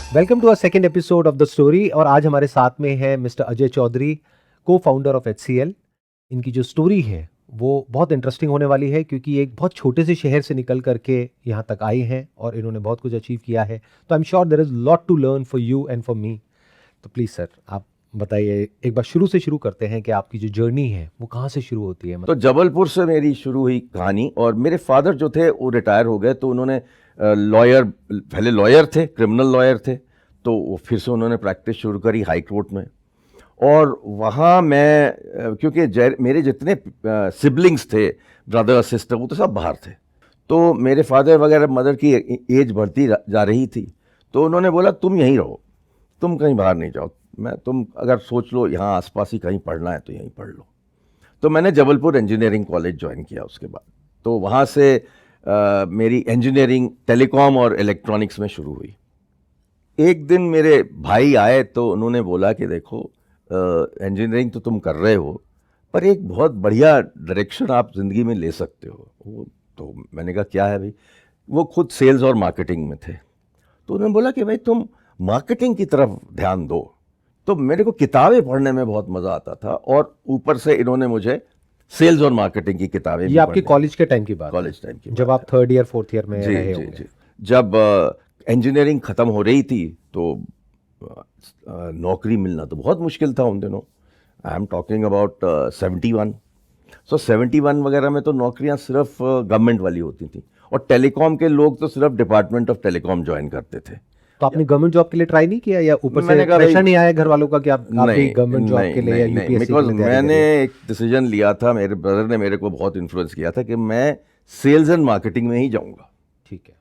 Welcome to a second episode of the story. और आज हमारे साथ में है मिस्टर अजय चौधरी, को फाउंडर ऑफ HCL। इनकी जो स्टोरी है वो बहुत इंटरेस्टिंग होने वाली है, क्योंकि एक बहुत छोटे से शहर से निकल करके यहाँ तक आए हैं और इन्होंने बहुत कुछ अचीव किया है। तो I am sure there is lot to learn for you and for me. तो प्लीज़ सर, आप बताइए, एक बार शुरू से शुरू करते हैं कि आपकी जो जर्नी है वो कहाँ से शुरू होती है। तो जबलपुर से मेरी शुरू हुई कहानी। और मेरे फादर जो थे वो रिटायर हो गए, तो उन्होंने पहले लॉयर थे, क्रिमिनल लॉयर थे, तो फिर से उन्होंने प्रैक्टिस शुरू करी हाई कोर्ट में। और वहाँ मैं क्योंकि मेरे जितने सिबलिंग्स थे, ब्रदर सिस्टर, वो तो सब बाहर थे। तो मेरे फादर वगैरह मदर की एज बढ़ती जा रही थी, तो उन्होंने बोला तुम यहीं रहो, तुम कहीं बाहर नहीं जाओ, तुम अगर सोच लो यहाँ आसपास ही कहीं पढ़ना है तो यहीं पढ़ लो। तो मैंने जबलपुर इंजीनियरिंग कॉलेज ज्वाइन किया उसके बाद। तो वहाँ से मेरी इंजीनियरिंग टेलीकॉम और इलेक्ट्रॉनिक्स में शुरू हुई। एक दिन मेरे भाई आए तो उन्होंने बोला कि देखो, इंजीनियरिंग तो तुम कर रहे हो, पर एक बहुत बढ़िया डायरेक्शन आप ज़िंदगी में ले सकते हो। तो मैंने कहा क्या है भाई। वो खुद सेल्स और मार्केटिंग में थे, तो उन्होंने बोला कि भाई तुम मार्केटिंग की तरफ ध्यान दो। तो मेरे को किताबें पढ़ने में बहुत मज़ा आता था, और ऊपर से इन्होंने मुझे सेल्स और मार्केटिंग की किताबें ये आपके कॉलेज के टाइम की बात, कॉलेज टाइम की जब आप थर्ड ईयर फोर्थ ईयर में रहे जी होंगे। जी। जब इंजीनियरिंग ख़त्म हो रही थी तो नौकरी मिलना तो बहुत मुश्किल था उन दिनों। I am talking about 71। सो 71 वगैरह में तो नौकरियां सिर्फ गवर्नमेंट वाली होती थी, और टेलीकॉम के लोग तो सिर्फ डिपार्टमेंट ऑफ टेलीकॉम ज्वाइन करते थे। तो आपने गवर्नमेंट जॉब के लिए ट्राई नहीं किया, या ऊपर से प्रेशर नहीं आया घर वालों का कि आप भी गवर्नमेंट जॉब के लिए या यूपीएससी के लिए? मैंने एक डिसीजन लिया था, मेरे ब्रदर ने मेरे को बहुत इन्फ्लुएंस किया था कि मैं सेल्स एंड मार्केटिंग में ही जाऊंगा। ठीक है।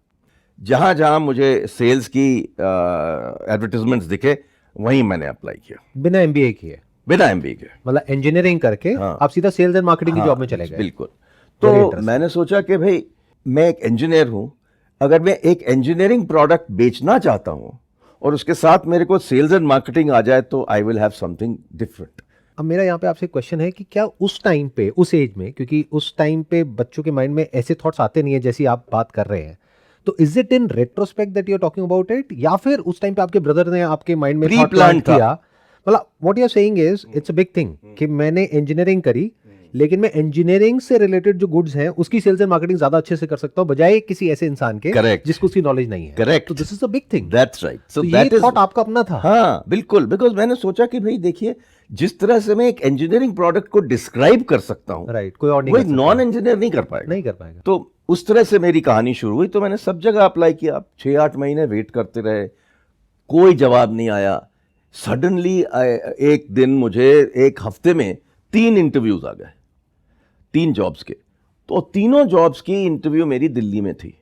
जहां जहां मुझे सेल्स की एडवर्टीजमेंट्स दिखे वहीं मैंने अप्लाई किया, बिना एमबीए किए, बिना एमबीए के। मतलब इंजीनियरिंग करके हाँ, आप सीधा सेल्स एंड मार्केटिंग की हाँ, जॉब में चले गए। बिल्कुल। तो मैंने सोचा कि भाई मैं एक इंजीनियर हूं, अगर मैं एक इंजीनियरिंग प्रोडक्ट बेचना चाहता हूं और उसके साथ मेरे को सेल्स एंड मार्केटिंग आ जाए तो I will have something different. अब मेरा यहाँ पे आपसे क्वेश्चन है कि क्या उस टाइम पे, उस एज में, क्योंकि उस टाइम पे बच्चों के माइंड में ऐसे थॉट्स आते नहीं है जैसी आप बात कर रहे हैं, तो is it in retrospect that you are talking about it, या फिर उस टाइम पे आपके ब्रदर ने आपके माइंड में थॉट प्लांट किया? मतलब what you are saying is it's a big thing कि मैंने इंजीनियरिंग करी, लेकिन मैं इंजीनियरिंग से रिलेटेड जो गुड्स हैं उसकी सेल्स एंड मार्केटिंग ज्यादा अच्छे से कर सकता हूं बजाय किसी ऐसे इंसान के Correct. जिसको उसकी नॉलेज नहीं है। करेक्ट। तो this is a big thing. That's right. So ये थॉट आपका अपना था? हाँ बिल्कुल, बिकॉज मैंने सोचा कि भाई देखिए, जिस तरह से मैं एक इंजीनियरिंग प्रोडक्ट को डिस्क्राइब कर सकता हूँ, राइट, कोई और नहीं वो कर एक सकता। नॉन इंजीनियर नहीं कर पाएगा, नहीं कर पाएगा। तो उस तरह से मेरी कहानी शुरू हुई। तो मैंने सब जगह अप्लाई किया, 6-8 महीने वेट करते रहे, कोई जवाब नहीं आया। सडनली एक दिन मुझे एक हफ्ते में 3 इंटरव्यूज आ गए, 3 जॉब्स के। तो तीनों जॉब्स की इंटरव्यू मेरी दिल्ली में थी,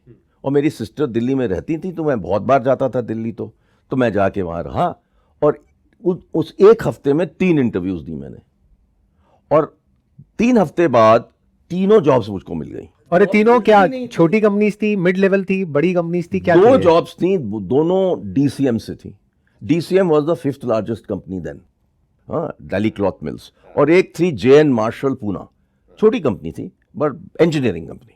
और मेरी सिस्टर दिल्ली में रहती थी, तो मैं बहुत बार जाता था दिल्ली। तो मैं जाके वहाँ रहा, और उस एक हफ्ते में 3 इंटरव्यूज दी मैंने, और 3 हफ्ते बाद तीनों जॉब्स मुझको मिल गई। और ये तीनों क्या छोटी कंपनीज थी, मिड लेवल थी, बड़ी कंपनीज थी, क्या? 2 जॉब्स थी, दोनों डीसीएम से थी। DCM was the 5th largest company then, Delhi cloth mills. और एक थी जेएन मार्शल पूना, छोटी कंपनी थी बट इंजीनियरिंग कंपनी।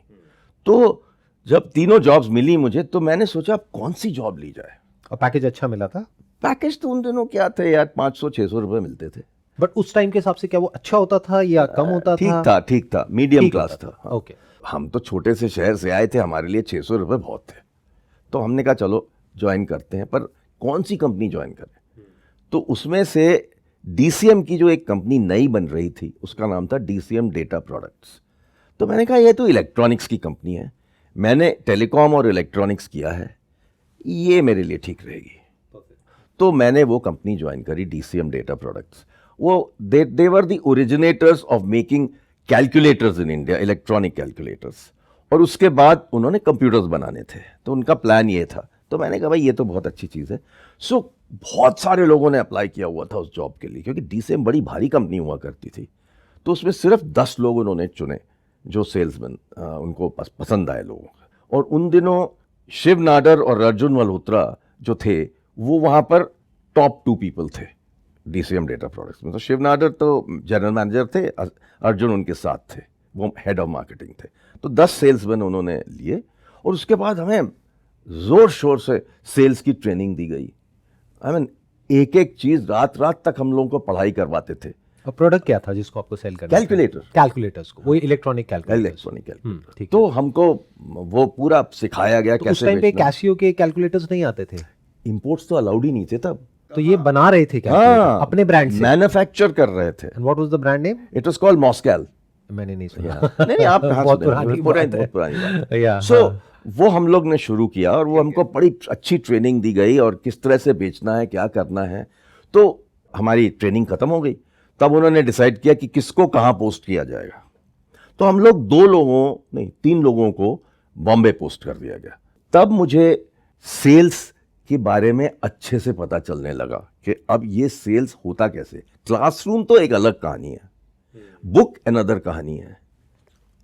तो जब तीनों जॉब्स मिली मुझे, तो मैंने सोचा कौन सी जॉब ली जाए। और पैकेज अच्छा मिला था? पैकेज तो उन दिनों क्या थे यार, 500-600 रुपए मिलते थे। बट उस टाइम के हिसाब से क्या वो अच्छा होता था या कम होता था? ठीक था, मीडियम क्लास था। ओके। हम तो छोटे से शहर से आए थे, हमारे लिए 600 रुपए बहुत थे। तो हमने कहा चलो ज्वाइन करते हैं, पर कौन सी कंपनी ज्वाइन करें। तो उसमें से डीसीएम की जो एक कंपनी नई बन रही थी, उसका नाम था डीसीएम डेटा प्रोडक्ट्स। तो मैंने कहा ये तो इलेक्ट्रॉनिक्स की कंपनी है, मैंने टेलीकॉम और इलेक्ट्रॉनिक्स किया है, ये मेरे लिए ठीक रहेगी। तो मैंने वो कंपनी ज्वाइन करी, डीसीएम डेटा प्रोडक्ट्स। वो they were the originators of making calculators in India, electronic calculators. और उसके बाद उन्होंने कंप्यूटर्स बनाने थे, तो उनका प्लान ये था। तो मैंने कहा भाई ये तो बहुत अच्छी चीज़ है। सो बहुत सारे लोगों ने अप्लाई किया हुआ था उस जॉब के लिए, क्योंकि डीसीएम बड़ी भारी कंपनी हुआ करती थी। तो उसमें सिर्फ 10 लोग उन्होंने चुने जो सेल्समैन उनको पसंद आए लोगों को। और उन दिनों शिव नाडर और अर्जुन मल्होत्रा जो थे, वो वहाँ पर टॉप 2 पीपल थे डीसीएम डेटा प्रोडक्ट्स में। तो शिव नाडर तो जनरल मैनेजर थे, अर्जुन उनके साथ थे, वो हेड ऑफ मार्केटिंग थे। तो 10 सेल्समैन उन्होंने लिए, और उसके बाद हमें ज़ोर शोर से सेल्स की ट्रेनिंग दी गई। आई मीन एक एक चीज रात रात तक हम लोगों को पढ़ाई करवाते थे। और प्रोडक्ट क्या था जिसको आपको सेल करना था? कैलकुलेटर। कैलकुलेटर्स को, वही इलेक्ट्रॉनिक कैलकुलेटर्स। Electronic calculator. ठीक है। तो हमको वो पूरा सिखाया गया तो कैसे उस टाइम पे बेचना। कैसियो के कैलकुलेटर्स नहीं आते थे, इंपोर्ट्स तो अलाउड ही नहीं थे तब। तो ये बना रहे थे कैलकुलेटर अपने ब्रांड से। मैन्युफैक्चर कर रहे थे। And what was the brand name? It was called Moscal. मैंने नहीं सुना। नहीं आप कहाँ बहुत सुने? पुरानी बहुत बात है। पुरानी बात है। या, सो हाँ। वो हम लोग ने शुरू किया और वो हमको बड़ी अच्छी ट्रेनिंग दी गई और किस तरह से बेचना है, क्या करना है। तो हमारी ट्रेनिंग खत्म हो गई। तब उन्होंने डिसाइड किया कि किसको कहाँ पोस्ट किया जाएगा। तो हम लोग 3 लोगों को बॉम्बे पोस्ट कर दिया गया। तब मुझे सेल्स के बारे में अच्छे से पता चलने लगा कि अब ये सेल्स होता कैसे। क्लासरूम तो एक अलग कहानी है, बुक अनदर कहानी है।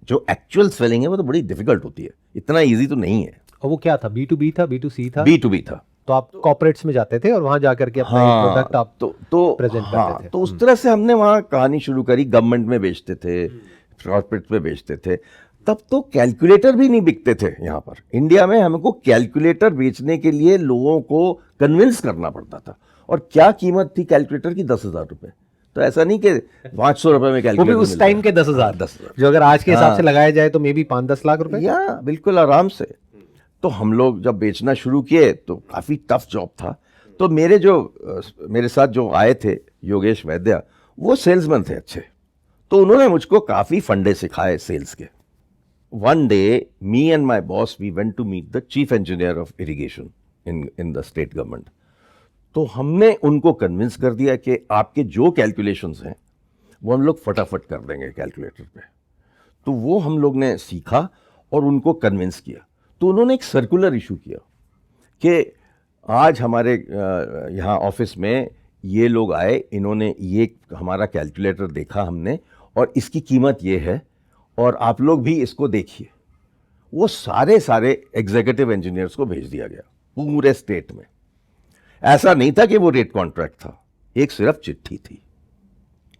जो एक्चुअल सेलिंग है वो तो बड़ी डिफिकल्ट होती है, इतना इजी तो नहीं है। और वो क्या था? B2B था, B2C था? B2B था। तो आप कॉर्पोरेट्स में जाते थे और वहां जाकर के अपना प्रोडक्ट आप प्रेजेंट करते थे। तो उस तरह से हमने वहाँ कहानी शुरू करी। गवर्नमेंट में बेचते थे, कॉर्पोरेट में बेचते थे। तब तो कैलकुलेटर भी नहीं बिकते थे यहाँ पर इंडिया में। हमको कैलकुलेटर बेचने के लिए लोगों को कन्विंस करना पड़ता था। और क्या कीमत थी कैलकुलेटर की? 10,000 रुपए। तो ऐसा नहीं कि 500 रुपए में कैलकुलेटर। वो भी उस टाइम के 10,000। 10,000 जो अगर आज के हिसाब से लगाया जाए तो मे बी 5-10 लाख रुपए। या बिल्कुल आराम से। तो हम लोग जब बेचना शुरू किए तो काफ़ी टफ जॉब था। तो मेरे साथ जो आए थे योगेश वैद्या, वो सेल्समैन थे अच्छे। तो उन्होंने मुझको काफ़ी फंडे सिखाए सेल्स के। One day me and my boss we went to meet the chief engineer of irrigation in the state government. तो हमने उनको कन्विंस कर दिया कि आपके जो कैलकुलेशंस हैं वो हम लोग फटाफट कर देंगे कैलकुलेटर पे। तो वो हम लोग ने सीखा और उनको कन्विंस किया। तो उन्होंने एक सर्कुलर इशू किया कि आज हमारे यहाँ ऑफिस में ये लोग आए, इन्होंने ये हमारा कैलकुलेटर देखा हमने और इसकी कीमत ये है और आप लोग भी इसको देखिए। वो सारे एग्जीक्यूटिव इंजीनियर्स को भेज दिया गया पूरे स्टेट में। ऐसा नहीं था कि वो रेट कॉन्ट्रैक्ट था, एक सिर्फ चिट्ठी थी।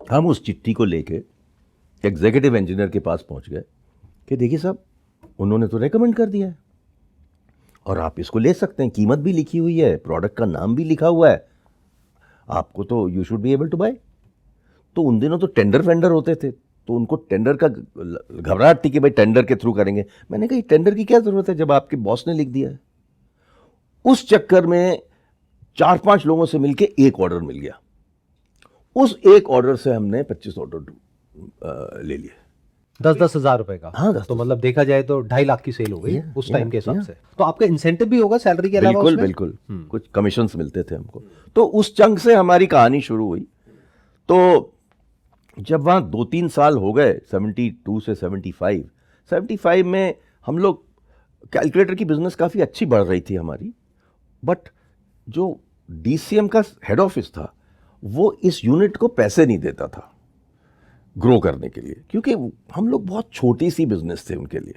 हम उस चिट्ठी को लेके एग्जीक्यूटिव इंजीनियर के पास पहुंच गए कि देखिए साहब, उन्होंने तो रेकमेंड कर दिया है और आप इसको ले सकते हैं, कीमत भी लिखी हुई है, प्रोडक्ट का नाम भी लिखा हुआ है, आपको तो you should be able to buy. तो उन दिनों तो टेंडर वेंडर होते थे, तो उनको टेंडर का घबराहट थी कि भाई टेंडर के थ्रू करेंगे। मैंने कहा टेंडर की क्या जरूरत है जब आपके बॉस ने लिख दिया है। उस चक्कर में 4-5 लोगों से मिलके एक ऑर्डर मिल गया। उस एक ऑर्डर से हमने 25 ऑर्डर ले लिए। 10-10 हजार रुपए का। हाँ, 10-10 तो मतलब देखा जाए तो 2.5 लाख की सेल हो गई उस टाइम के हिसाब से। तो आपका इंसेंटिव भी होगा सैलरी के अलावा उसमें? बिल्कुल कुछ कमीशंस मिलते थे हमको। तो उस चंक से हमारी कहानी शुरू हुई। तो जब वहाँ 2-3 साल हो गए, 72 से 75 में हम लोग कैलकुलेटर की बिजनेस काफ़ी अच्छी बढ़ रही थी हमारी। बट जो DCM का हेड ऑफिस था वो इस यूनिट को पैसे नहीं देता था ग्रो करने के लिए, क्योंकि हम लोग बहुत छोटी सी बिजनेस थे उनके लिए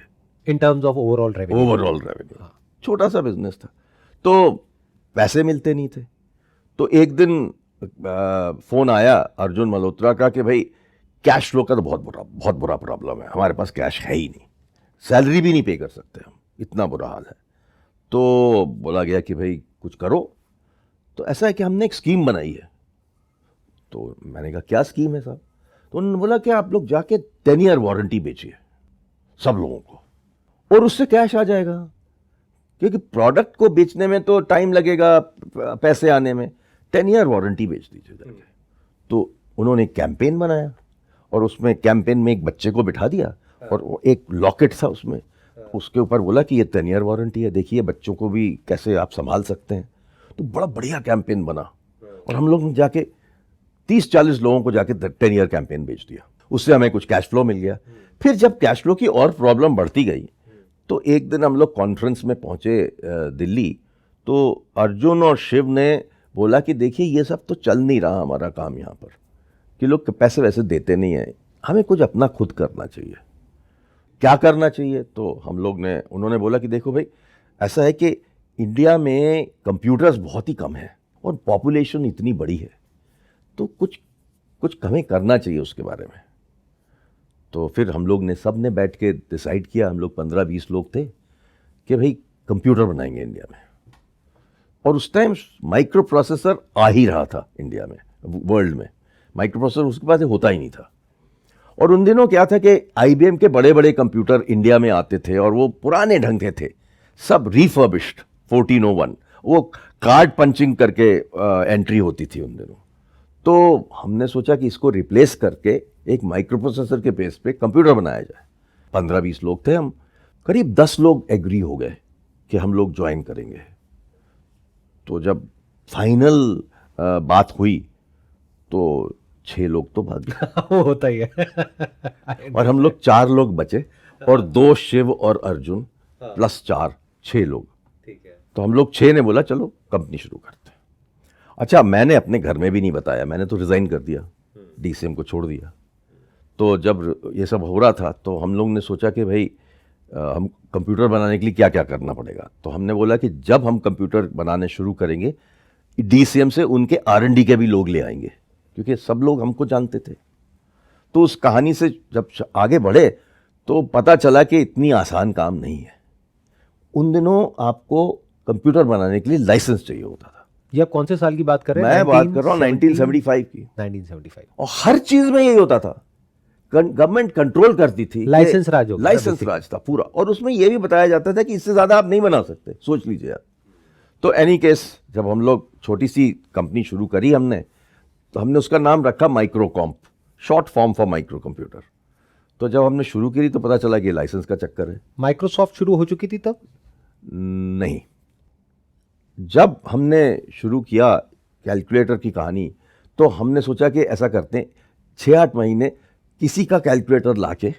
in terms of overall revenue. छोटा सा बिजनेस था, तो पैसे मिलते नहीं थे। तो एक दिन फोन आया अर्जुन मल्होत्रा का कि भाई कैश फ्लो का तो बहुत बुरा प्रॉब्लम है, हमारे पास कैश है ही नहीं, सैलरी भी नहीं पे कर सकते हम, इतना बुरा हाल है। तो बोला गया कि भाई कुछ करो। तो ऐसा है कि हमने एक स्कीम बनाई है। तो मैंने कहा क्या स्कीम है साहब? तो उन्होंने बोला कि आप लोग जाके 10 ईयर वारंटी बेचिए सब लोगों को और उससे कैश आ जाएगा, क्योंकि प्रोडक्ट को बेचने में तो टाइम लगेगा पैसे आने में, 10 ईयर वारंटी बेच दीजिए जाके। तो उन्होंने एक कैंपेन बनाया और उसमें कैंपेन में एक बच्चे को बिठा दिया और वो एक लॉकेट था उसमें, उसके ऊपर बोला कि ये 10 ईयर वारंटी है, देखिए बच्चों को भी कैसे आप संभाल सकते हैं। तो बड़ा बढ़िया कैंपेन बना और हम लोग जाके 30-40 लोगों को जाके 10 ईयर कैंपेन बेच दिया। उससे हमें कुछ कैश फ्लो मिल गया। फिर जब कैश फ्लो की और प्रॉब्लम बढ़ती गई तो एक दिन हम लोग कॉन्फ्रेंस में पहुंचे दिल्ली। तो अर्जुन और शिव ने बोला कि देखिए ये सब तो चल नहीं रहा हमारा काम यहाँ पर, कि लोग पैसे वैसे देते नहीं हैं, हमें कुछ अपना खुद करना चाहिए, क्या करना चाहिए। तो उन्होंने बोला कि देखो भाई ऐसा है कि इंडिया में कंप्यूटर्स बहुत ही कम है और पॉपुलेशन इतनी बड़ी है, तो कुछ हमें करना चाहिए उसके बारे में। तो फिर हम लोग ने सब ने बैठ के डिसाइड किया, हम लोग 15-20 लोग थे कि भाई कंप्यूटर बनाएंगे इंडिया में। और उस टाइम माइक्रो प्रोसेसर आ ही रहा था इंडिया में, वर्ल्ड में माइक्रो प्रोसेसर उसके पास होता ही नहीं था। और उन दिनों क्या था कि IBM के बड़े बड़े कंप्यूटर इंडिया में आते थे और वो पुराने ढंग के थे, सब रिफर्बिश्ड 1401, वो कार्ड पंचिंग करके एंट्री होती थी उन दिनों। तो हमने सोचा कि इसको रिप्लेस करके एक माइक्रो प्रोसेसर के बेस पे कंप्यूटर बनाया जाए। 15-20 लोग थे हम, करीब 10 लोग एग्री हो गए कि हम लोग ज्वाइन करेंगे। तो जब फाइनल बात हुई तो 6 लोग तो भाग गए। वो होता ही है। और हम लोग 4 लोग बचे, और 2 शिव और अर्जुन प्लस 4, 6 लोग। ठीक है। तो हम लोग 6 ने बोला चलो कंपनी शुरू करते हैं। अच्छा, मैंने अपने घर में भी नहीं बताया, मैंने तो रिजाइन कर दिया, DCM को छोड़ दिया। तो जब ये सब हो रहा था तो हम लोग ने सोचा कि भाई हम कंप्यूटर बनाने के लिए क्या क्या करना पड़ेगा। तो हमने बोला कि जब हम कंप्यूटर बनाने शुरू करेंगे, DCM से उनके R&D के भी लोग ले आएंगे, क्योंकि सब लोग हमको जानते थे। तो उस कहानी से जब आगे बढ़े तो पता चला कि इतनी आसान काम नहीं है। उन दिनों आपको कंप्यूटर बनाने के लिए लाइसेंस चाहिए होता था। ये आप कौन से साल की बात कर रहे हैं? मैं बात कर रहा हूँ 1975 की। 1975। और हर चीज में यही होता था, गवर्नमेंट कंट्रोल करती थी, लाइसेंस राज हो गया, लाइसेंस राज था पूरा। और उसमें यह भी बताया जाता था कि इससे ज्यादा आप नहीं बना सकते, सोच लीजिए आप। तो एनी केस, जब हम लोग छोटी सी कंपनी शुरू करी हमने, तो हमने उसका नाम रखा Microcomp, short form for micro computer. तो जब हमने शुरू करी तो पता चला कि लाइसेंस का चक्कर है। माइक्रोसॉफ्ट शुरू हो चुकी थी तब? नहीं, जब हमने शुरू किया कैलकुलेटर की कहानी, तो हमने सोचा कि ऐसा करते हैं, 6-8 महीने किसी का कैलकुलेटर लाके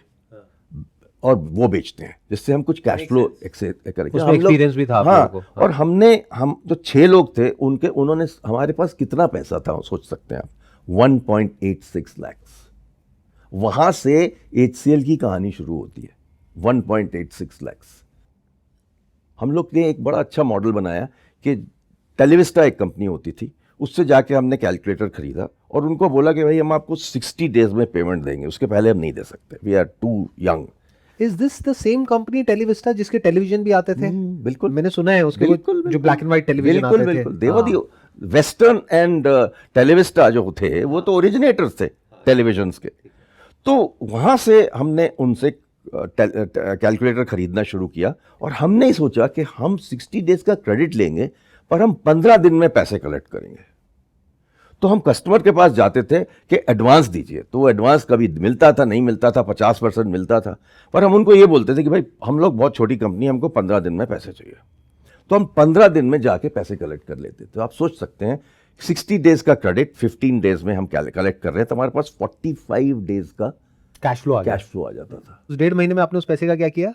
और वो बेचते हैं, जिससे हम कुछ कैश फ्लो करेंगे। उसमें एक्सपीरियंस भी था आप लोगों को। और हम जो 6 लोग थे उन्होंने, हमारे पास कितना पैसा था सोच सकते हैं आप, 1.86 लाख। वहां से HCL की कहानी शुरू होती है, 1.86 लाख। हम लोग ने एक बड़ा अच्छा मॉडल बनाया कि टेलीविस्टा एक कंपनी होती थी, उससे जाके हमने कैलकुलेटर खरीदा और उनको बोला कि भाई हम आपको 60 डेज में पेमेंट देंगे, उसके पहले हम नहीं दे सकते, we are too young. Is this the same company Televista जिसके टेलीविजन भी आते थे? बिल्कुल, मैंने सुना है उसके बिल्कुल, जो ब्लैक एंड व्हाइट टेलीविजन आते थे। बिल्कुल, देवदी वेस्टर्न एंड टेलीविस्टा जो थे वो तो ओरिजिनेटर्स थे टेलीविजन्स के। तो वहां से हमने उनसे कैलकुलेटर खरीदना शुरू किया और हमने ही सोचा कि हम 60 डेज का क्रेडिट लेंगे पर हम 15 दिन में पैसे कलेक्ट करेंगे। तो हम कस्टमर के पास जाते थे कि एडवांस दीजिए, तो वो एडवांस कभी मिलता था, नहीं मिलता था, 50% मिलता था, पर हम उनको ये बोलते थे कि भाई हम लोग बहुत छोटी कंपनी, हमको 15 दिन में पैसे चाहिए। तो हम 15 दिन में जाके पैसे कलेक्ट कर लेते। तो आप सोच सकते हैं 60 डेज का क्रेडिट 15 डेज में हम कलेक्ट कर रहे हैं, तो हमारे पास 45 डेज का कैश फ्लो आ जाता था। उस 1.5 महीने में आपने उस पैसे का क्या किया?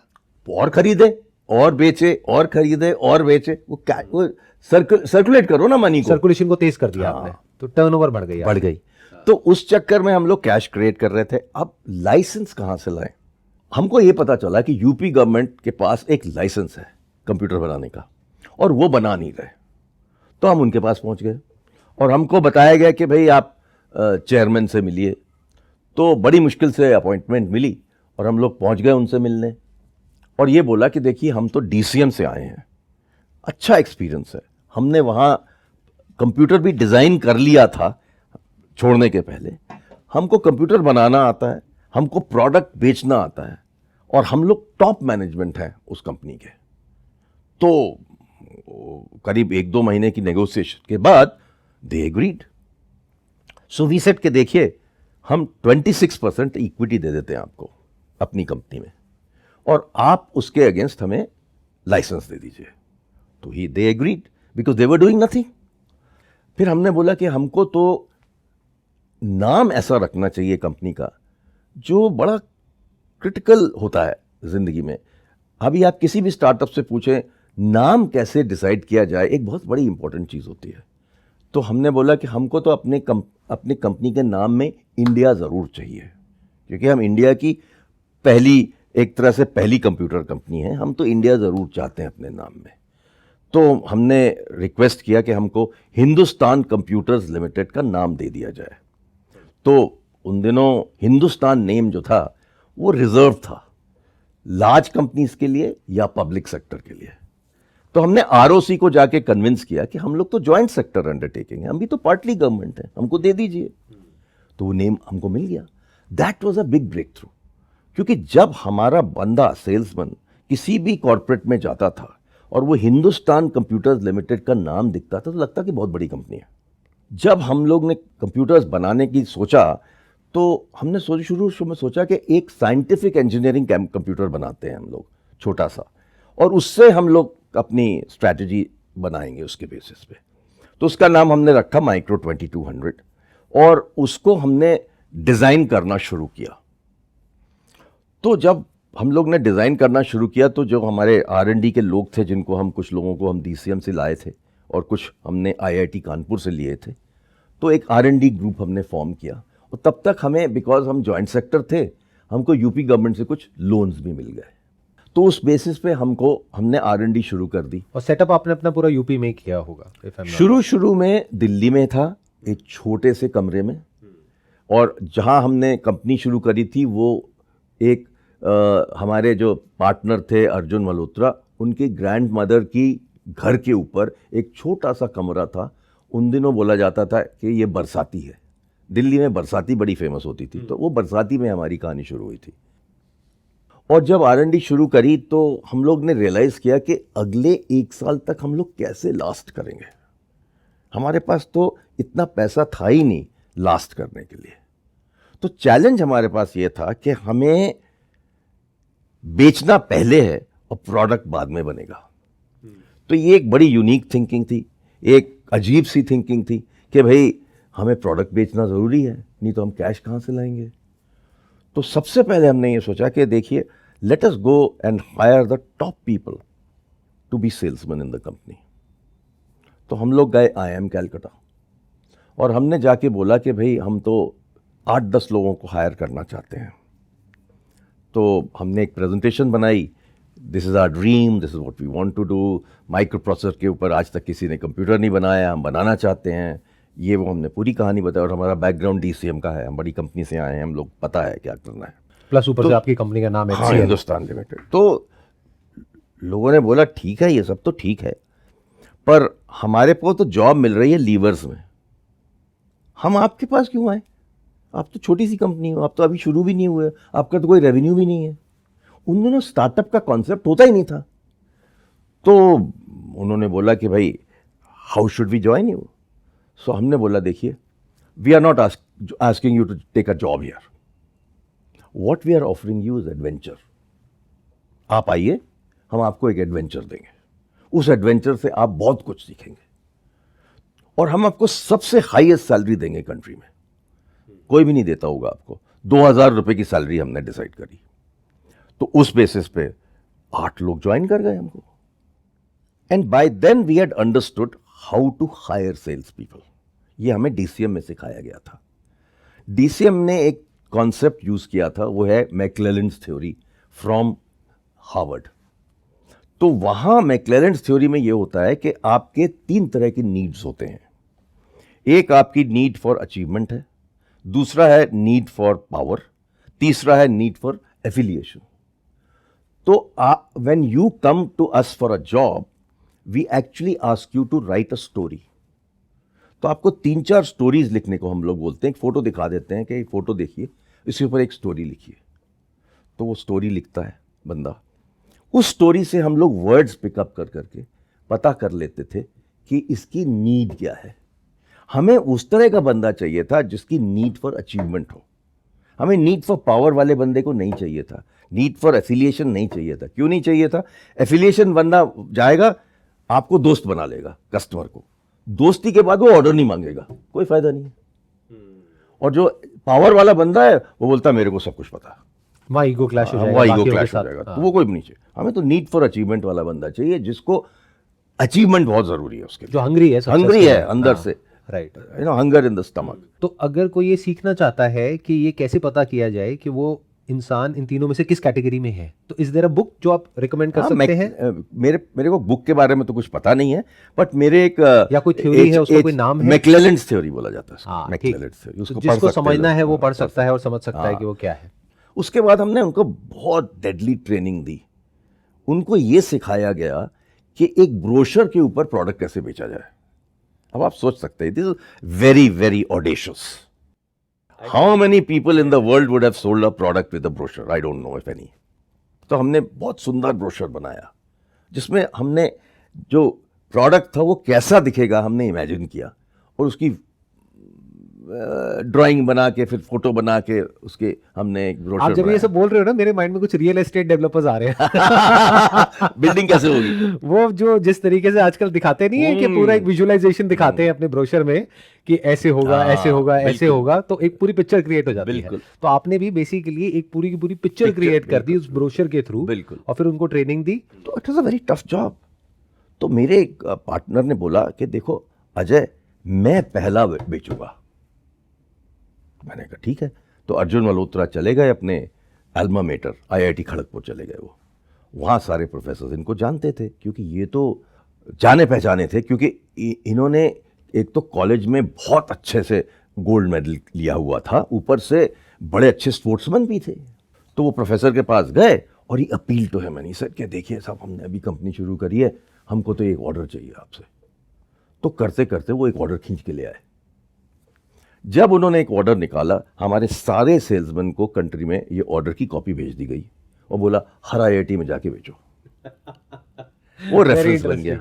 और खरीदे और बेचे और खरीदे और बेचे, वो सर्कुलेट करो ना मनी को, सर्कुलेशन को तेज कर दिया आपने, तो टर्नओवर बढ़ गई। तो उस चक्कर में हम लोग कैश क्रिएट कर रहे थे। अब लाइसेंस कहां से लाएं? हमको ये पता चला कि यूपी गवर्नमेंट के पास एक लाइसेंस है कंप्यूटर बनाने का और वो बना नहीं रहे। तो हम उनके पास पहुंच गए और हमको बताया गया कि भाई आप चेयरमैन से मिलिए। तो बड़ी मुश्किल से अपॉइंटमेंट मिली और हम लोग पहुंच गए उनसे मिलने, और ये बोला कि देखिए हम तो DCM से आए हैं, अच्छा एक्सपीरियंस है, हमने वहाँ कंप्यूटर भी डिज़ाइन कर लिया था छोड़ने के पहले, हमको कंप्यूटर बनाना आता है, हमको प्रोडक्ट बेचना आता है और हम लोग टॉप मैनेजमेंट हैं उस कंपनी के। तो करीब 1-2 महीने की नेगोशिएशन के बाद they agreed. So we said के देखिए हम 26% इक्विटी दे देते हैं आपको अपनी कंपनी में और आप उसके अगेंस्ट हमें लाइसेंस दे दीजिए। तो ही they agreed because they were doing nothing. फिर हमने बोला कि हमको तो नाम ऐसा रखना चाहिए कंपनी का जो बड़ा क्रिटिकल होता है जिंदगी में। अभी आप किसी भी स्टार्टअप से पूछें नाम कैसे डिसाइड किया जाए, एक बहुत बड़ी इंपॉर्टेंट चीज होती है। तो हमने बोला कि हमको तो अपनी कंपनी के नाम में इंडिया जरूर चाहिए, क्योंकि हम इंडिया की एक तरह से पहली कंप्यूटर कंपनी है, हम तो इंडिया जरूर चाहते हैं अपने नाम में। तो हमने रिक्वेस्ट किया कि हमको हिंदुस्तान कंप्यूटर्स लिमिटेड का नाम दे दिया जाए। तो उन दिनों हिंदुस्तान नेम जो था वो रिजर्व था लार्ज कंपनीज के लिए या पब्लिक सेक्टर के लिए। तो हमने आरओसी को जाके कन्विंस किया कि हम लोग तो ज्वाइंट सेक्टर अंडरटेकिंग है, हम भी तो पार्टली गवर्नमेंट है, हमको दे दीजिए। तो वो नेम हमको मिल गया। That was a big breakthrough, क्योंकि जब हमारा बंदा सेल्समैन किसी भी कॉर्पोरेट में जाता था और वो हिंदुस्तान कंप्यूटर्स लिमिटेड का नाम दिखता था तो लगता कि बहुत बड़ी कंपनी है। जब हम लोग ने कंप्यूटर्स बनाने की सोचा तो हमने शुरू में सोचा कि एक साइंटिफिक इंजीनियरिंग कंप्यूटर बनाते हैं हम लोग, छोटा सा, और उससे हम लोग अपनी स्ट्रैटेजी बनाएंगे उसके बेसिस पे। तो उसका नाम हमने रखा माइक्रो 2200 और उसको हमने डिज़ाइन करना शुरू किया। तो जब हम लोग ने डिज़ाइन करना शुरू किया तो जो हमारे R&D के लोग थे, जिनको हम कुछ लोगों को हम DCM से लाए थे और कुछ हमने IIT कानपुर से लिए थे, तो एक R&D ग्रुप हमने फॉर्म किया। और तब तक हमें, बिकॉज हम जॉइंट सेक्टर थे, हमको यूपी गवर्नमेंट से कुछ लोन्स भी मिल गए। तो उस बेसिस पे हमने R&D शुरू कर दी। और सेटअप आपने अपना पूरा यूपी में ही किया होगा? शुरू में दिल्ली में था, एक छोटे से कमरे में, और जहां हमने कंपनी शुरू करी थी वो एक हमारे जो पार्टनर थे अर्जुन मल्होत्रा, उनकी ग्रैंड मदर की घर के ऊपर एक छोटा सा कमरा था। उन दिनों बोला जाता था कि ये बरसाती है, दिल्ली में बरसाती बड़ी फेमस होती थी, तो वो बरसाती में हमारी कहानी शुरू हुई थी। और जब R&D शुरू करी तो हम लोग ने रियलाइज़ किया कि अगले 1 साल तक हम लोग कैसे लास्ट करेंगे। हमारे पास तो इतना पैसा था ही नहीं लास्ट करने के लिए। तो चैलेंज हमारे पास ये था कि हमें बेचना पहले है और प्रोडक्ट बाद में बनेगा। तो ये एक बड़ी यूनिक थिंकिंग थी, एक अजीब सी थिंकिंग थी कि भाई हमें प्रोडक्ट बेचना ज़रूरी है, नहीं तो हम कैश कहाँ से लाएंगे। तो सबसे पहले हमने ये सोचा कि देखिए, let us go and hire the top people to be salesman in the company. तो हम लोग गए IIM कैलकाटा और हमने जाके बोला कि भाई हम तो 8-10 लोगों को हायर करना चाहते हैं। तो हमने एक प्रेजेंटेशन बनाई, this is our dream, this is what we want to do. Microprocessor के ऊपर आज तक किसी ने कंप्यूटर नहीं बनाया, हम बनाना चाहते हैं। ये वो हमने पूरी कहानी बताई, और हमारा बैकग्राउंड DCM का है, हम बड़ी कंपनी से आए हैं, हम लोग पता है क्या करना है। प्लस ऊपर से आपकी कंपनी का नाम है हाँ, हिंदुस्तान लिमिटेड। तो लोगों ने बोला ठीक है, ये सब तो ठीक है, पर हमारे पास तो जॉब मिल रही है लीवर्स में, हम आपके पास क्यों आए? आप तो छोटी सी कंपनी हो, आप तो अभी शुरू भी नहीं हुए, आपका तो कोई रेवेन्यू भी नहीं है। उन दिनों स्टार्टअप का कॉन्सेप्ट होता ही नहीं था। तो उन्होंने बोला कि भाई how should we join you? So हमने बोला देखिए, we are not asking you to take a job here, what we are offering you is adventure. आप आइए, हम आपको एक एडवेंचर देंगे, उस एडवेंचर से आप बहुत कुछ सीखेंगे, और हम आपको सबसे हाईएस्ट सैलरी देंगे कंट्री में, कोई भी नहीं देता होगा आपको। 2000 रुपए की सैलरी हमने डिसाइड करी। तो उस बेसिस पे 8 लोग ज्वाइन कर गए हमको। And by then we had understood how to hire sales people. ये हमें DCM में सिखाया गया था। DCM ने एक कॉन्सेप्ट यूज किया था, वो है मैक्लेलैंड्स थ्योरी फ्रॉम हार्वर्ड। तो वहां मैक्लेलैंड्स थ्योरी में ये होता है कि आपके 3 तरह की नीड्स होते हैं। एक आपकी नीड फॉर अचीवमेंट है, दूसरा है नीड फॉर पावर, तीसरा है नीड फॉर एफिलिएशन। तो when you come to us for a job, we actually ask you to write a story. तो आपको 3-4 स्टोरीज लिखने को हम लोग बोलते हैं, एक फोटो दिखा देते हैं कि ये फोटो देखिए, इसके ऊपर एक स्टोरी लिखिए। तो वो स्टोरी लिखता है बंदा। उस स्टोरी से हम लोग वर्ड्स पिकअप कर करके पता कर लेते थे कि इसकी नीड क्या है। हमें उस तरह का बंदा चाहिए था जिसकी नीड फॉर अचीवमेंट हो। हमें नीड फॉर पावर वाले बंदे को नहीं चाहिए था, नीड फॉर एफिलिएशन नहीं चाहिए था। क्यों नहीं चाहिए था? एफिलिएशन बंदा जाएगा, आपको दोस्त बना लेगा, कस्टमर को, दोस्ती के बाद वो ऑर्डर नहीं मांगेगा, कोई फायदा नहीं है। और जो पावर वाला बंदा है वो बोलता है मेरे को सब कुछ पता है, वहाँ ईगो क्लैश हो जाएगा, वहाँ ईगो बाकियों के क्लैश हो साथ। जाएगा। तो वो कोई भी नहीं चाहिए। हमें तो नीड फॉर अचीवमेंट वाला बंदा चाहिए, जिसको अचीवमेंट बहुत जरूरी है उसके लिए, जो हंग्री है, हंग्री है अंदर से, right, you know, hunger in the stomach. तो अगर कोई ये सीखना चाहता है कि ये कैसे पता किया जाए कि वो इंसान इन तीनों में से किस कैटेगरी में है, तो इज देयर अ बुक जो आप रिकमेंड कर सकते हैं? मेरे को बुक के बारे में तो कुछ पता नहीं है, बट मेरे एक या कोई थ्योरी है, उसका कोई नाम है? मैक्लेलैंड्स थ्योरी बोला जाता है, हाँ, मैक्लेलैंड्स थ्योरी। तो जिसको समझना है वो पढ़ सकता है और समझ सकता है कि वो क्या है। उसके बाद हमने उनको बहुत डेडली ट्रेनिंग दी। उनको ये सिखाया गया कि एक ब्रोशर के ऊपर प्रोडक्ट कैसे बेचा जाए। अब आप सोच सकते हैं, this is very very audacious. How many people in the world would have sold a product with a brochure? I don't know if any. तो हमने बहुत सुंदर ब्रोशर बनाया जिसमें हमने जो प्रोडक्ट था वो कैसा दिखेगा हमने इमेजिन किया, और उसकी ड्राइंग बना के फिर फोटो बना के उसके हमने एक ब्रोशर आप जब ये बनाया। सब बोल रहे हो ना, मेरे माइंड में कुछ रियल एस्टेट डेवलपर्स आ रहे हैं। बिल्डिंग कैसे होगी? वो जो जिस तरीके से आजकल दिखाते नहीं है कि पूरा एक विजुअलाइजेशन दिखाते हैं अपने ब्रोशर में कि ऐसे होगा, हाँ, ऐसे होगा, ऐसे बिल्कुल। होगा, तो एक पूरी पिक्चर क्रिएट हो जाती है। बिल्कुल। तो आपने भी बेसिकली एक पूरी की पूरी पिक्चर क्रिएट कर दी उस ब्रोशर के थ्रू, बिल्कुल। और फिर उनको ट्रेनिंग दी। तो it was a very tough job. तो मेरे एक पार्टनर ने बोला कि देखो अजय, मैं पहला बेचूंगा। मैंने कहा ठीक है। तो अर्जुन मल्होत्रा चले गए अपने अल्मा मेटर IIT खड़गपुर चले गए। वो वहाँ सारे प्रोफेसर इनको जानते थे क्योंकि ये तो जाने पहचाने थे, क्योंकि इन्होंने एक तो कॉलेज में बहुत अच्छे से गोल्ड मेडल लिया हुआ था, ऊपर से बड़े अच्छे स्पोर्ट्समैन भी थे। तो वो प्रोफेसर के पास गए और he appeal to him, and sir कि देखिए साहब, हमने अभी कंपनी शुरू करी है, हमको तो एक ऑर्डर चाहिए आपसे। तो करते करते वो एक ऑर्डर खींच के ले आए। जब उन्होंने एक ऑर्डर निकाला, हमारे सारे सेल्समैन को कंट्री में ये ऑर्डर की कॉपी भेज दी गई और बोला हर IIT में जाके बेचो। वो रेफरेंस बन गया,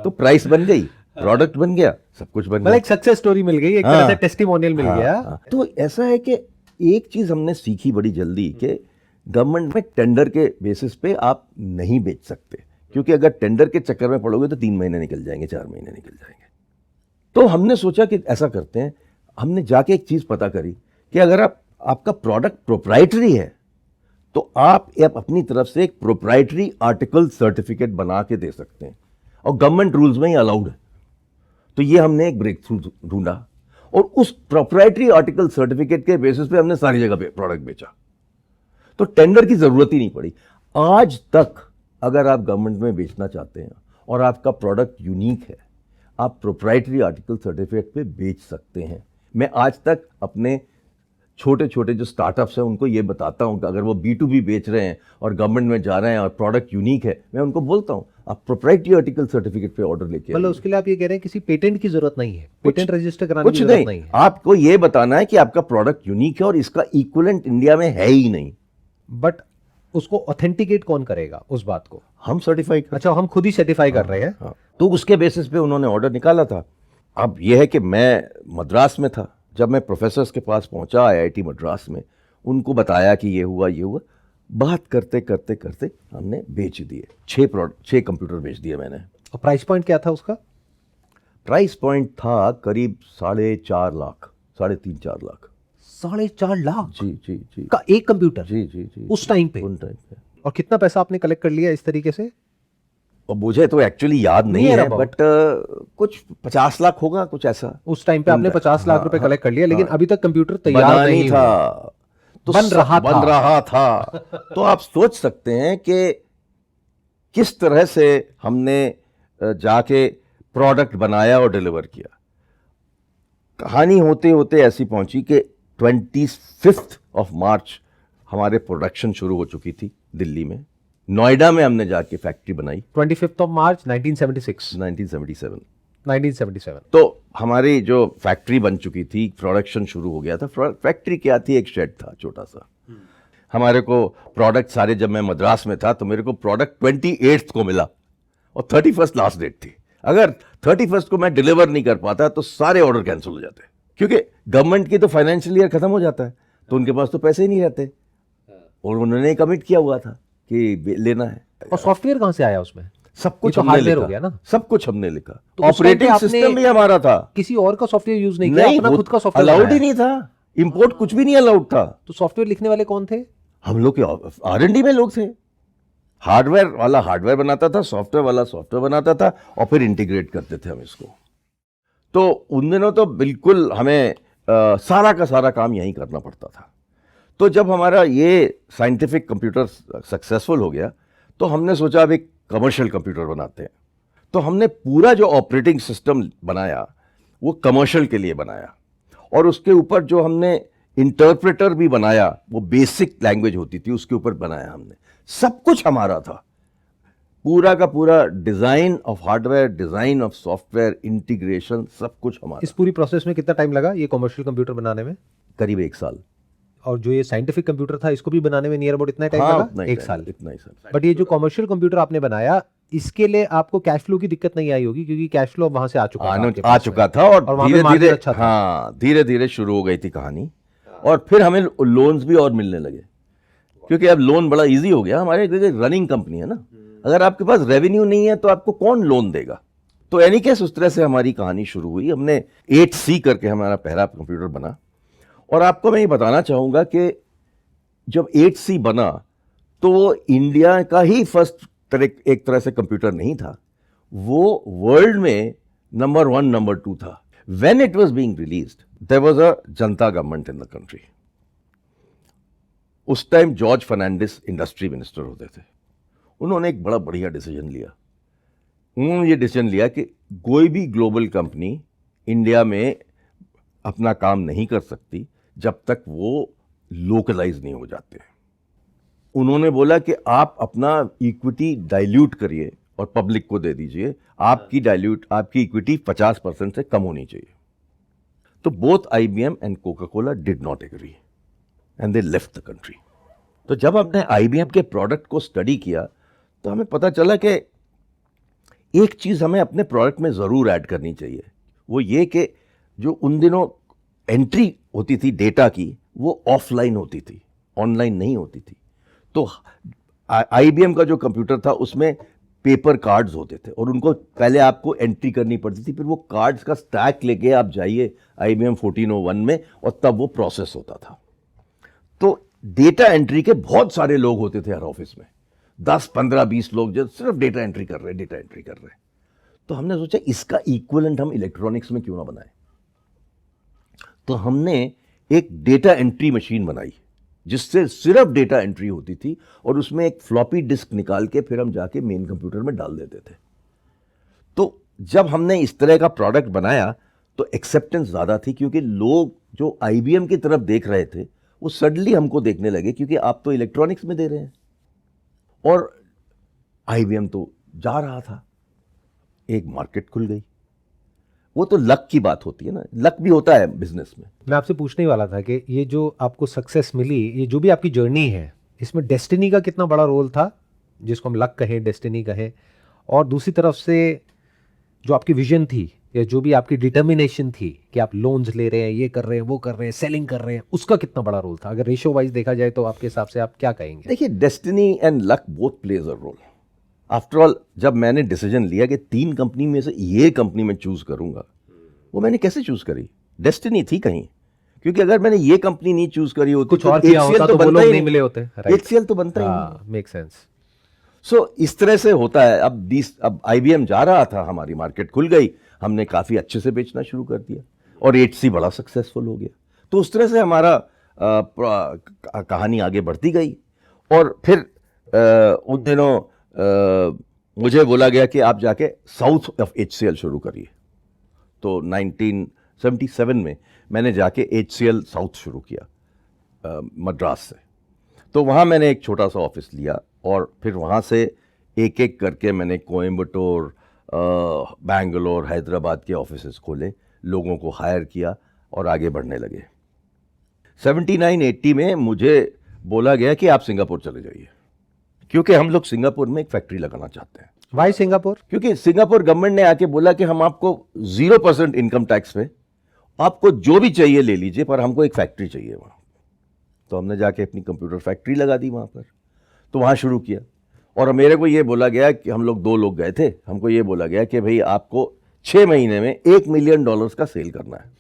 तो प्राइस बन गई, प्रोडक्ट बन गया, सब कुछ बन मतलब गया। एक सक्सेस स्टोरी मिल गई, एक तरह से टेस्टिमोनियल मिल गया। हाँ। तो ऐसा है कि एक चीज हमने सीखी बड़ी जल्दी कि गवर्नमेंट में टेंडर के बेसिस पे आप नहीं बेच सकते, क्योंकि अगर टेंडर के चक्कर में पड़ोगे तो 3 महीने निकल जाएंगे, 4 महीने निकल जाएंगे। तो हमने सोचा कि ऐसा करते हैं, हमने जाके एक चीज पता करी कि अगर आपका प्रोडक्ट प्रोप्राइटरी है तो आप अपनी तरफ से एक प्रोप्राइटरी आर्टिकल सर्टिफिकेट बना के दे सकते हैं, और गवर्नमेंट रूल्स में ही अलाउड है। तो ये हमने एक ब्रेक थ्रू ढूंढा, और उस प्रोप्राइटरी आर्टिकल सर्टिफिकेट के बेसिस पे हमने सारी जगह पे प्रोडक्ट बेचा। तो टेंडर की जरूरत ही नहीं पड़ी। आज तक अगर आप गवर्नमेंट में बेचना चाहते हैं और आपका प्रोडक्ट यूनिक है, आप प्रोप्राइटरी आर्टिकल सर्टिफिकेट पे बेच सकते हैं। मैं आज तक अपने छोटे छोटे जो स्टार्टअप्स हैं उनको ये बताता हूं कि अगर वो B2B बेच रहे हैं और गवर्नमेंट में जा रहे हैं और प्रोडक्ट यूनिक है, मैं उनको बोलता हूं आप प्रोप्राइटरी आर्टिकल सर्टिफिकेट पे ऑर्डर लेके मतलब आइए। उसके लिए आप ये कह रहे हैं किसी पेटेंट की जरूरत नहीं है, पेटेंट रजिस्टर कराने कुछ की जरूरत नहीं है। आपको ये बताना है कि आपका प्रोडक्ट यूनिक है और इसका इक्विवेलेंट इंडिया में है ही नहीं। बट उसको ऑथेंटिकेट कौन करेगा उस बात को? हम सर्टिफाई कर। अच्छा, हम खुद ही सर्टिफाई कर रहे हैं। हाँ। तो उसके बेसिस पे उन्होंने ऑर्डर निकाला था। अब यह है कि मैं मद्रास में था, जब मैं प्रोफेसर्स के पास पहुंचा IIT मद्रास में, उनको बताया कि ये हुआ, बात करते करते करते हमने बेच दिए 6 कंप्यूटर बेच दिए मैंने। और प्राइस पॉइंट क्या था उसका? प्राइस पॉइंट था करीब 4.5 लाख, 3.5-4 लाख। 4.5 लाख जी जी जी का एक कंप्यूटर जी जी जी उस टाइम पे? उन टाइम पे। और कितना पैसा आपने कलेक्ट कर लिया इस तरीके से? और मुझे तो एक्चुअली याद नहीं Near है, about. बट कुछ 50 लाख होगा, कुछ ऐसा। उस टाइम पे आपने 50 लाख रुपए कलेक्ट कर लिया, लेकिन अभी तक कंप्यूटर तैयार बना नहीं था, हुआ। तो बन रहा था। तो आप सोच सकते हैं कि किस तरह से हमने जाके प्रोडक्ट बनाया और डिलीवर किया। कहानी होते होते ऐसी पहुंची कि 25 मार्च हमारे प्रोडक्शन शुरू हो चुकी थी दिल्ली में। नोएडा में हमने जाके फैक्ट्री बनाई 25 मार्च 1976। 1977। तो हमारी जो फैक्ट्री बन चुकी थी, प्रोडक्शन शुरू हो गया था। फैक्ट्री क्या थी? एक शेड था छोटा सा। हमारे को प्रोडक्ट सारे, जब मैं मद्रास में था तो मेरे को प्रोडक्ट 28 को मिला और 31 लास्ट डेट थी। अगर 31 को मैं डिलीवर नहीं कर पाता तो सारे ऑर्डर कैंसिल हो जाते, क्योंकि गवर्नमेंट की तो फाइनेंशियल ईयर खत्म हो जाता है, तो उनके पास तो पैसे ही नहीं रहते, और उन्होंने कमिट किया हुआ था कि लेना है। और सॉफ्टवेयर कहां से आया उसमें? सब कुछ तो हमने हार्डवेयर लिखा, हो गया ना? सब कुछ हमने लिखा। तो उस टाइम पे ऑपरेटिंग आपने सिस्टम भी हमारा था, किसी और का सॉफ्टवेयर यूज नहीं किया, नहीं अपना खुद का सॉफ्टवेयर अलाउड ही बनाया? नहीं था, इंपोर्ट कुछ भी नहीं अलाउड था। तो सॉफ्टवेयर लिखने वाले कौन थे? हम लोग के R&D में लोग थे। हार्डवेयर वाला हार्डवेयर बनाता था, सॉफ्टवेयर वाला सॉफ्टवेयर बनाता था, और फिर इंटीग्रेट करते थे हम इसको। तो उन दिनों तो बिल्कुल हमें सारा का सारा काम यहीं करना पड़ता था। तो जब हमारा ये साइंटिफिक कंप्यूटर सक्सेसफुल हो गया तो हमने सोचा अब एक कमर्शियल कंप्यूटर बनाते हैं। तो हमने पूरा जो ऑपरेटिंग सिस्टम बनाया वो कमर्शियल के लिए बनाया, और उसके ऊपर जो हमने इंटरप्रेटर भी बनाया, वो बेसिक लैंग्वेज होती थी उसके ऊपर बनाया हमने। सब कुछ हमारा था। पूरा का पूरा design of hardware, design of software, integration, सब कुछ हमारा। इस पूरी प्रोसेस में कितना टाइम लगा ये कॉमर्शियल कंप्यूटर बनाने में? करीब 1 साल। और जो ये साइंटिफिक कंप्यूटर था इसको भी बनाने में नियर अबाउट इतना टाइम हाँ, लगा? उतना ही एक time, साल। इतना ही साल। बट ये जो कॉमर्शियल कंप्यूटर आपने बनाया इसके लिए आपको कैश फ्लो की दिक्कत नहीं आई होगी, क्योंकि कैश फ्लो वहां से आ चुका था आपके आ पास चुका में। था और वहाँ पे धीरे margin धीरे, अच्छा था। हाँ, धीरे धीरे शुरू हो गई थी कहानी। और फिर हमें लोन्स भी और मिलने लगे, क्योंकि अब लोन बड़ा इजी हो गया। हमारे रनिंग कंपनी है ना, अगर आपके पास रेवेन्यू नहीं है तो आपको कौन लोन देगा? तो एनी केस उस तरह से हमारी कहानी शुरू हुई। हमने 8C करके हमारा पहला कंप्यूटर बना। और आपको मैं ये बताना चाहूंगा कि जब 8C बना तो वो इंडिया का ही फर्स्ट एक तरह से कंप्यूटर नहीं था, वो वर्ल्ड में नंबर 1 नंबर 2 था। When it was being released there was a Janata government in the country. उस time George Fernandes industry minister होते थे। उन्होंने एक बड़ा बढ़िया डिसीजन लिया। उन्होंने ये डिसीजन लिया कि कोई भी ग्लोबल कंपनी इंडिया में अपना काम नहीं कर सकती जब तक वो लोकलाइज नहीं हो जाते। उन्होंने बोला कि आप अपना इक्विटी डाइल्यूट करिए और पब्लिक को दे दीजिए। आपकी इक्विटी 50% से कम होनी चाहिए। तो both IBM and Coca Cola did not agree and they left the country. तो जब हमने IBM के प्रोडक्ट को स्टडी किया तो हमें पता चला कि एक चीज हमें अपने प्रोडक्ट में जरूर ऐड करनी चाहिए। वो ये कि जो उन दिनों एंट्री होती थी डेटा की, वो ऑफलाइन होती थी, ऑनलाइन नहीं होती थी। तो IBM का जो कंप्यूटर था उसमें पेपर कार्ड्स होते थे और उनको पहले आपको एंट्री करनी पड़ती थी। फिर वो कार्ड्स का स्टैक लेके आप जाइए IBM 1401 में और तब वो प्रोसेस होता था। तो डेटा एंट्री के बहुत सारे लोग होते थे हर ऑफिस में, 10, 15, 20 लोग जो सिर्फ डेटा एंट्री कर रहे हैं। तो हमने सोचा इसका इक्विवेलेंट हम इलेक्ट्रॉनिक्स में क्यों ना बनाए। तो हमने एक डेटा एंट्री मशीन बनाई जिससे सिर्फ डेटा एंट्री होती थी और उसमें एक फ्लॉपी डिस्क निकाल के फिर हम जाके मेन कंप्यूटर में डाल देते थे। तो जब हमने इस तरह का प्रोडक्ट बनाया तो एक्सेप्टेंस ज्यादा थी, क्योंकि लोग जो IBM की तरफ देख रहे थे वो सडनली हमको देखने लगे, क्योंकि आप तो इलेक्ट्रॉनिक्स में दे रहे हैं और IBM तो जा रहा था। एक मार्केट खुल गई। वो तो लक की बात होती है ना, लक भी होता है बिजनेस में। मैं आपसे पूछने ही वाला था कि ये जो आपको सक्सेस मिली, ये जो भी आपकी जर्नी है, इसमें डेस्टिनी का कितना बड़ा रोल था, जिसको हम लक कहें, डेस्टिनी कहें, और दूसरी तरफ से जो आपकी विजन थी या जो भी आपकी डिटर्मिनेशन थी कि आप लोन्स ले रहे हैं, ये कर रहे हैं, वो कर रहे हैं, सेलिंग कर रहे हैं, उसका कितना बड़ा रोल था? अगर रेशियो वाइज देखा जाए तो आपके हिसाब से आप क्या कहेंगे? देखिए, destiny and luck both plays a role. After all, जब मैंने डिसीजन लिया कि 3 कंपनी में से ये कंपनी मैं चूज करूंगा, वो मैंने कैसे चूज करी? डेस्टिनी थी कहीं, क्योंकि अगर मैंने ये कंपनी नहीं चूज करी होती कुछ और किया होता तो वो लोग नहीं मिले होते। HCL तो बनता ही नहीं। Make sense. सो इस तरह से होता है। अब IBM जा रहा था, हमारी मार्केट खुल गई, हमने काफी अच्छे से बेचना शुरू कर दिया और 8C बड़ा सक्सेसफुल हो गया। तो उस तरह से हमारा कहानी आगे बढ़ती गई। और फिर उन दिनों मुझे बोला गया कि आप जाके साउथ ऑफ HCL शुरू करिए। तो 1977 में मैंने जाके HCL साउथ शुरू किया मद्रास से। तो वहाँ मैंने एक छोटा सा ऑफिस लिया और फिर वहाँ से एक एक करके मैंने कोयम्बटूर, बैंगलोर, हैदराबाद के ऑफिसेस खोले, लोगों को हायर किया और आगे बढ़ने लगे। 79-80 में मुझे बोला गया कि आप सिंगापुर चले जाइए, क्योंकि हम लोग सिंगापुर में एक फैक्ट्री लगाना चाहते हैं। Why Singapore? क्योंकि सिंगापुर गवर्नमेंट ने आके बोला कि हम आपको 0% इनकम टैक्स पे आपको जो भी चाहिए ले लीजिए, पर हमको एक फैक्ट्री चाहिए वहाँ। तो हमने जाके अपनी कंप्यूटर फैक्ट्री लगा दी वहाँ पर। तो वहाँ शुरू किया और मेरे को ये बोला गया कि हम लोग 2 लोग गए थे, हमको ये बोला गया कि भाई आपको 6 महीने में $1 मिलियन का सेल करना है।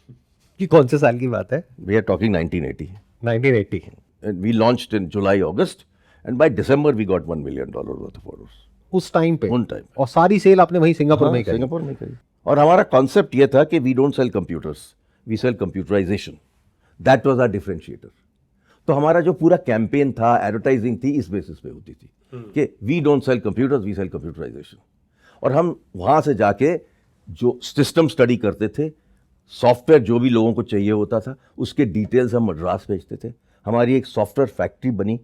कि कौन से साल की बात है? We are talking 1980। 1980। We launched in July August and by December we got $1 million worth of orders. उस टाइम पे? उन टाइम। और सारी सेल आपने वहीं सिंगापुर में ही करी? सिंगापुर में करी। और हमारा कॉन्सेप्ट ये था कि we don't sell computers, we sell computerisation. That was our differentiator. तो हमारा जो पूरा कैंपेन था, एडवर्टाइजिंग थी, इस बेसिस पे होती थी कि we don't sell computers, we sell computerisation. और हम वहां से जाके जो सिस्टम स्टडी करते थे, सॉफ्टवेयर जो भी लोगों को चाहिए होता था, उसके डिटेल्स हम मद्रास भेजते थे। हमारी एक सॉफ्टवेयर फैक्ट्री बनी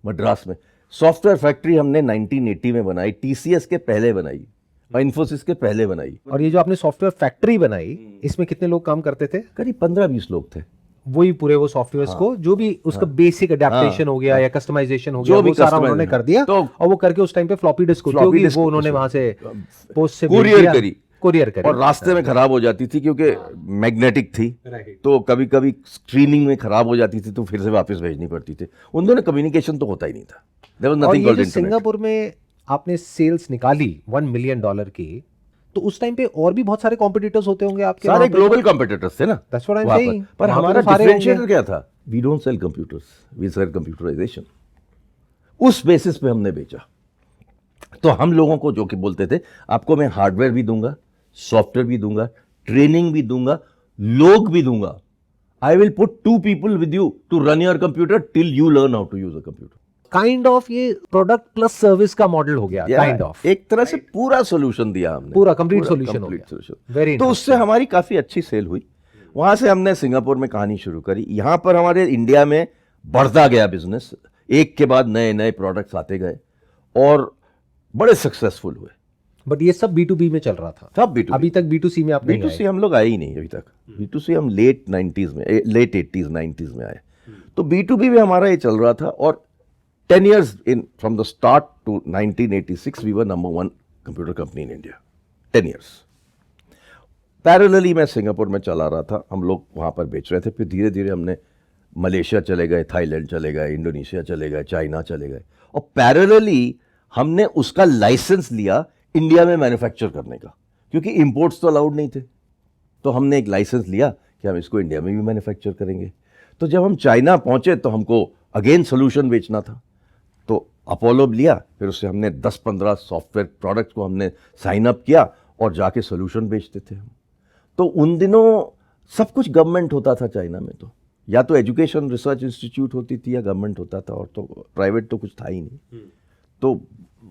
मद्रास में। सॉफ्टवेयर फैक्ट्री हमने 1980 में बनाई, टीसीएस के पहले बनाई और इन्फोसिस के पहले बनाई। और ये जो आपने सॉफ्टवेयर फैक्ट्री बनाई, इसमें कितने लोग काम करते थे? करीब 15-20 लोग थे। वही पूरे वो सॉफ्टवेयर्स को जो भी उसका बेसिक अडेप्टेशन हो गया या कस्टमाइजेशन हो गया, जो भी वो सारा customize- उन्होंने कर दिया। तो और वो करके उस टाइम पे फ्लॉपी डिस्क होती floppy होगी, disk वो उन्होंने वहां से पोस्ट से कुरियर करी और रास्ते में खराब हो जाती थी क्योंकि मैग्नेटिक थी, तो कभी कभी स्क्रीनिंग में खराब हो जाती थी तो फिर से वापस भेजनी पड़ती थी। उन दोनों कम्युनिकेशन तो होता ही नहीं था। There was और nothing ये called जो internet. सिंगापुर में आपने सेल्स निकाली $1 मिलियन की, तो उस टाइम पे और भी बहुत सारे कॉम्पिटिटर्स होते होंगे आपके? सारे ग्लोबल कॉम्पिटिटर्स थे ना। That's what I'm वहाँ saying. पर वहाँ पे हमारा तो सारे डिफरेंशिएटर होंगे। क्या था? We don't sell computers, we sell computerisation. उस बेसिस पे हमने बेचा। तो हम लोगों को जो कि बोलते थे, आपको मैं हार्डवेयर भी दूंगा, सॉफ्टवेयर भी दूंगा, ट्रेनिंग भी दूंगा, लोग भी दूंगा। I will put 2 people with you to run your computer till you learn how to use a computer. Kind of ये प्रोडक्ट प्लस सर्विस का मॉडल हो गया, काइंड ऑफ एक तरह से पूरा सोल्यूशन दिया हमने, पूरा कंप्लीट सोल्यूशन हो complete गया। solution। वेरी तो उससे हमारी काफी अच्छी सेल हुई। वहां से हमने सिंगापुर में कहानी शुरू करी। यहां पर हमारे इंडिया में बढ़ता गया बिजनेस, एक के बाद नए नए प्रोडक्ट्स आते गए और बड़े सक्सेसफुल हुए। बट ये सब B2B में चल रहा था, सब B2B। अभी तक B2C में आप नहीं B2C आए। हम लोग आए ही नहीं अभी तक। B2C हम लेट 80s 90s में आए। तो B2B में हमारा ये चल रहा था और 10 years in from the start to 1986 we were number 1 computer company in India. 10 years. Parallelly मैं सिंगापुर में चला रहा था, हम लोग वहाँ पर बेच रहे थे। फिर धीरे धीरे हमने मलेशिया चले गए, थाईलैंड चले गए, इंडोनेशिया चले गए, चाइना चले गए और पैरेलली हमने उसका लाइसेंस लिया इंडिया में मैन्युफैक्चर करने का, क्योंकि इंपोर्ट्स तो अलाउड नहीं थे। तो हमने एक लाइसेंस लिया कि हम इसको इंडिया में भी मैन्युफैक्चर करेंगे। तो जब हम चाइना पहुंचे तो हमको अगेन सोल्यूशन बेचना था, तो अपोलो लिया, फिर उससे हमने 10-15 सॉफ्टवेयर प्रोडक्ट्स को हमने साइन अप किया और जाके सोल्यूशन बेचते थे हम। तो उन दिनों सब कुछ गवर्नमेंट होता था चाइना में, तो या तो एजुकेशन रिसर्च इंस्टीट्यूट होती थी या गवर्नमेंट होता था, और तो प्राइवेट तो कुछ था ही नहीं। तो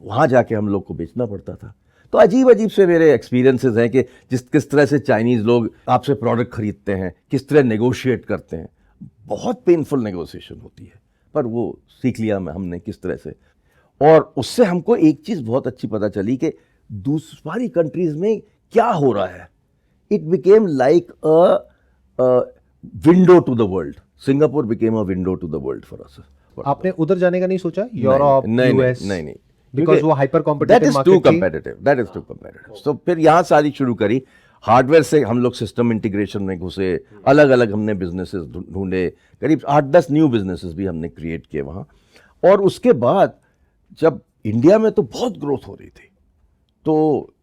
वहाँ जाके हम लोग को बेचना पड़ता था। तो अजीब अजीब से मेरे एक्सपीरियंसेस हैं कि किस तरह से चाइनीज़ लोग आपसे प्रोडक्ट खरीदते हैं, किस तरह नेगोशिएट करते हैं। बहुत पेनफुल नेगोशिएशन होती है, पर वो सीख लिया हमने किस तरह से। और उससे हमको एक चीज़ बहुत अच्छी पता चली कि दूसरी कंट्रीज में क्या हो रहा है। It became like a window to the world. Singapore became a window to the world for us. आपने उधर जाने का नहीं सोचा? Europe, US? नहीं, बिकॉज वो hyper competitive that is too competitive. तो फिर यहाँ सारी शुरू करी। हार्डवेयर से हम लोग सिस्टम इंटीग्रेशन में घुसे, अलग अलग हमने बिजनेसेस ढूंढे, करीब 8-10 न्यू बिजनेसेस भी हमने क्रिएट किए वहाँ। और उसके बाद जब इंडिया में तो बहुत ग्रोथ हो रही थी, तो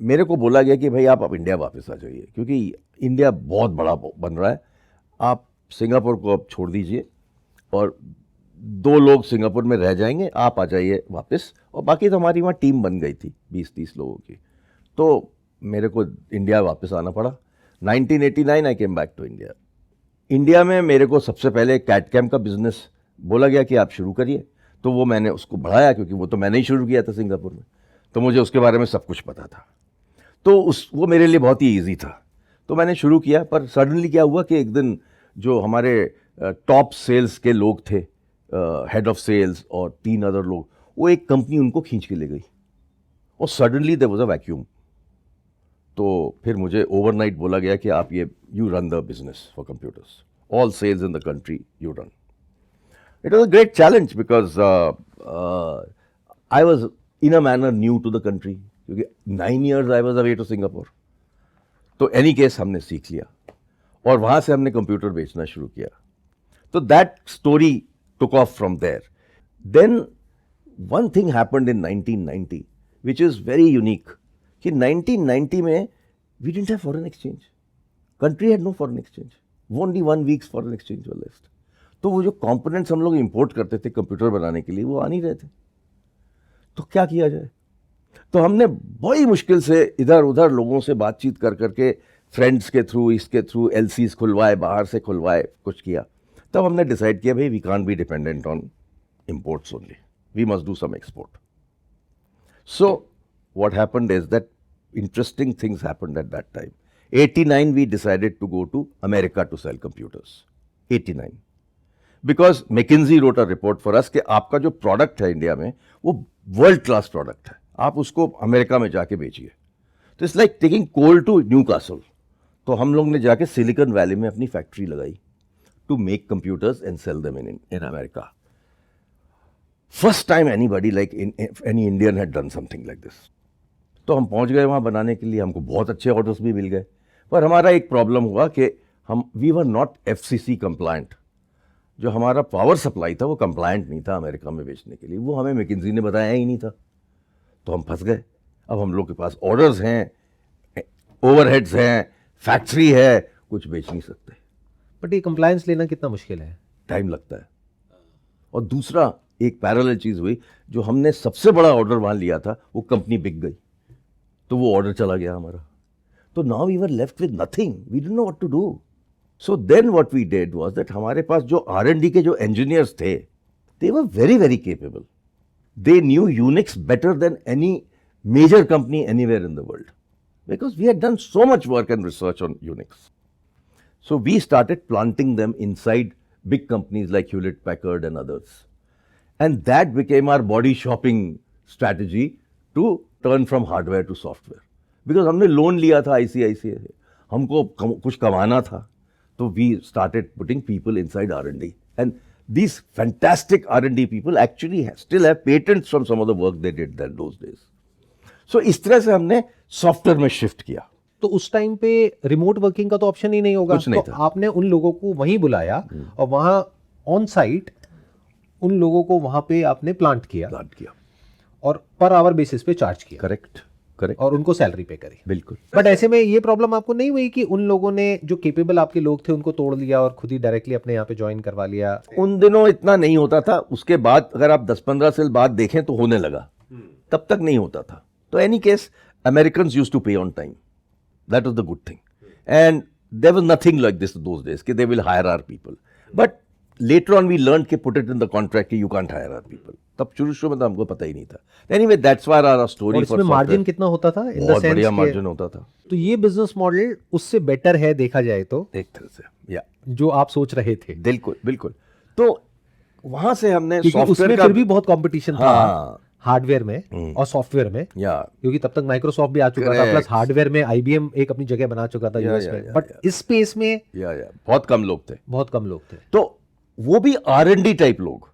मेरे को बोला गया कि भाई आप अब इंडिया वापस आ जाइए, क्योंकि इंडिया बहुत बड़ा बन रहा है, आप सिंगापुर को अब छोड़ दीजिए और 2 लोग सिंगापुर में रह जाएंगे, आप आ जाइए वापस। और बाकी तो हमारी वहाँ टीम बन गई थी 20-30 लोगों की। तो मेरे को इंडिया वापस आना पड़ा। 1989 I came back to India. India में मेरे को सबसे पहले कैट कैम का बिजनेस बोला गया कि आप शुरू करिए, तो वो मैंने उसको बढ़ाया, क्योंकि वो तो मैंने ही शुरू किया था सिंगापुर में, तो मुझे उसके बारे में सब कुछ पता था। तो वो मेरे लिए बहुत ही ईजी था, तो मैंने शुरू किया। पर सडनली क्या हुआ कि एक दिन जो हमारे टॉप सेल्स के लोग थे, हेड ऑफ सेल्स और 3 अदर लोग, वो एक कंपनी उनको खींच के ले गई और suddenly there was a vacuum. तो फिर मुझे ओवरनाइट बोला गया कि आप ये you run the business for computers, all sales in the country you run. It was a great challenge because I was in a manner new to the country, क्योंकि 9 years I was away to Singapore. तो any case हमने सीख लिया और वहां से हमने computer बेचना शुरू किया। तो that story took off from there. Then one thing happened in 1990 which is very unique. कि 1990 में we didn't have foreign exchange. Country had no foreign exchange. Only 1 week's foreign exchange was left. तो वो जो components हम लोग import करते थे computer बनाने के लिए, वो आ नहीं रहे थे। तो क्या किया जाए? तो हमने बड़ी मुश्किल से इधर उधर लोगों से बातचीत कर करके, फ्रेंड्स के थ्रू, इसके थ्रू LCs खुलवाए, बाहर से खुलवाए, कुछ किया। तब हमने डिसाइड किया भाई we can't be dependent on imports only, we must do some export. So what happened is that interesting things happened at that time. 89 we decided to go to America to sell computers. 89 because McKinsey wrote a report for us कि आपका जो product है India में वो world class product है, आप उसको America में जाके बेचिए। तो it's like taking coal to Newcastle. तो हम लोग ने जाके सिलिकॉन वैली में अपनी फैक्ट्री लगाई to make computers and sell them in America. First time anybody like any Indian had done something like this. तो हम पहुंच गए वहाँ बनाने के लिए, हमको बहुत अच्छे ऑर्डर्स भी मिल गए, पर हमारा एक प्रॉब्लम हुआ कि we were not FCC compliant. जो हमारा पावर सप्लाई था वो कंप्लायंट नहीं था अमेरिका में बेचने के लिए, वो हमें मैकिन्जी ने बताया ही नहीं था। तो हम फंस गए। अब हम लोग के पास ऑर्डर्स हैं, ओवरहेड्स हैं, फैक्ट्री है, कुछ बेच नहीं सकते। बट ये कंप्लायंस लेना कितना मुश्किल है? टाइम लगता है। और दूसरा एक पैरेलल चीज़ हुई, जो हमने सबसे बड़ा ऑर्डर वहाँ लिया था वो कंपनी बिक गई, तो वो ऑर्डर चला गया हमारा। तो now we were left with nothing, we didn't know what to do. So then what we did was that हमारे पास जो R&D के जो इंजीनियर्स थे, they were very very capable. They knew Unix better than any major company anywhere in the world, because we had done so much work and research on Unix. So we started planting them inside big companies like Hewlett Packard and others. And that became our body shopping strategy to turn from hardware to software. Because हमने loan लिया था ICICI से, हमको कुछ कमाना था, तो we started putting people inside R&D. And these fantastic R&D people actually still have patents from some of the work they did then those days. So इस तरह से हमने सॉफ्टवेयर में शिफ्ट किया। तो उस टाइम पे रिमोट वर्किंग का तो ऑप्शन ही नहीं होगा, कुछ नहीं तो था। आपने उन लोगों को वहीं बुलाया और वहां ऑन साइट उन लोगों को वहां पे आपने प्लांट किया और पर आवर बेसिस पे चार्ज किया। Correct correct. और उनको सैलरी पे करी। बिल्कुल। बट ऐसे में ये प्रॉब्लम आपको नहीं हुई कि उन लोगों ने जो केपेबल आपके लोग थे उनको तोड़ लिया और खुद ही डायरेक्टली अपने यहाँ पे ज्वाइन करवा लिया? उन दिनों इतना नहीं होता था, उसके बाद अगर आप 10-15 साल बाद देखें तो होने लगा, तब तक नहीं होता था। तो any case Americans used to pay on time, that was the good thing, and there was nothing like this those days कि they will hire our people. But later on we learn कि put it in the contract कि you can't hire our people. तब शुरू में तो हमको पता ही नहीं था। Anyway that's why our story for margin कितना होता था? इन द बहुत सेंस बढ़िया मार्जिन होता था। तो ये बिजनेस मॉडल उससे बेटर है देखा जाए तो, एक तरह से या जो आप सोच रहे थे। बिल्कुल बिल्कुल। तो वहां से हमने उसमें सॉफ्टवेयर का फिर भी बहुत कंपटीशन था हाँ हार्डवेयर में और सॉफ्टवेयर में, या क्योंकि तब तक माइक्रोसॉफ्ट भी आ चुका था, प्लस हार्डवेयर में IBM एक अपनी जगह बना चुका था यूएस में। बट इस स्पेस में या बहुत कम लोग थे, बहुत कम लोग थे। तो वो भी R&D टाइप लोग।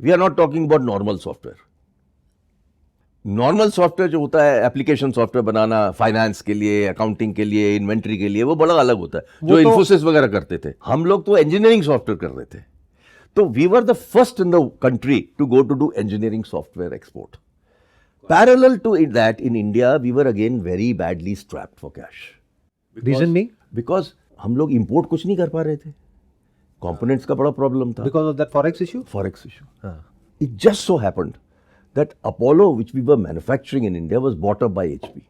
We are not talking about normal software. Normal software जो होता है, एप्लीकेशन सॉफ्टवेयर बनाना फाइनेंस के लिए, अकाउंटिंग के लिए, इन्वेंट्री के लिए, वो बड़ा अलग होता है, जो इन्फोसिस वगैरह करते थे। हम लोग तो इंजीनियरिंग सॉफ्टवेयर कर रहे थे। तो we were the first in the country to go to do engineering software export. Parallel to that, in India, we were again very badly strapped for cash. Reason being? Because हम लोग import कुछ नहीं कर पा रहे थे। Components का बड़ा problem था। Because of that forex issue? Forex issue. It just so happened that Apollo, which we were manufacturing in India, was bought up by HP.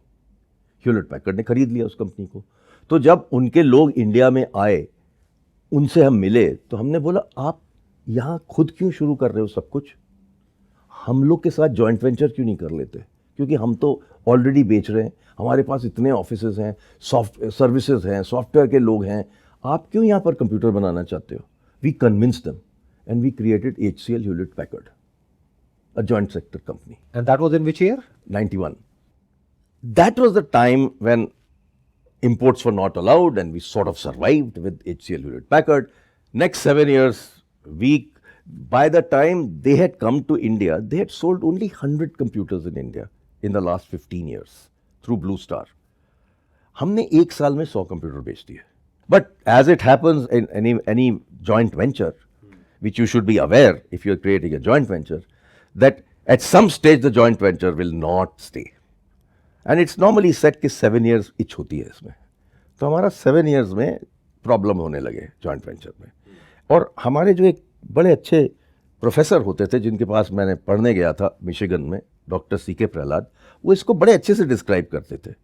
Hewlett Packard ने खरीद लिया उस कंपनी को। तो जब उनके लोग इंडिया में आए, उनसे हम मिले, तो हमने बोला आप यहाँ खुद क्यों शुरू कर रहे हो सब कुछ? हम लोग के साथ जॉइंट वेंचर क्यों नहीं कर लेते? क्योंकि हम तो ऑलरेडी बेच रहे हैं, हमारे पास इतने ऑफिसेज हैं, सर्विसेज हैं, सॉफ्टवेयर के लोग हैं, आप क्यों यहाँ पर कंप्यूटर बनाना चाहते हो? We convinced them and we created HCL Hewlett Packard, a joint sector company. And that was in which year? 91. That was the time when imports were not allowed and we sort of survived with HCL Hewlett Packard. Next 7 years, by the time they had come to India, they had sold only 100 computers in India in the last 15 years through Blue Star. हमने एक साल में 100 computer बेच दिए. But as it happens in any joint venture, which you should be aware if you are creating a joint venture, that at some stage the joint venture will not stay. And it's normally said कि 7 years itch होती है इसमें. तो हमारा 7 years में problem होने लगे joint venture में. और हमारे जो एक बड़े अच्छे प्रोफेसर होते थे जिनके पास मैंने पढ़ने गया था मिशिगन में, डॉक्टर CK प्रहलाद, वो इसको बड़े अच्छे से डिस्क्राइब करते थे.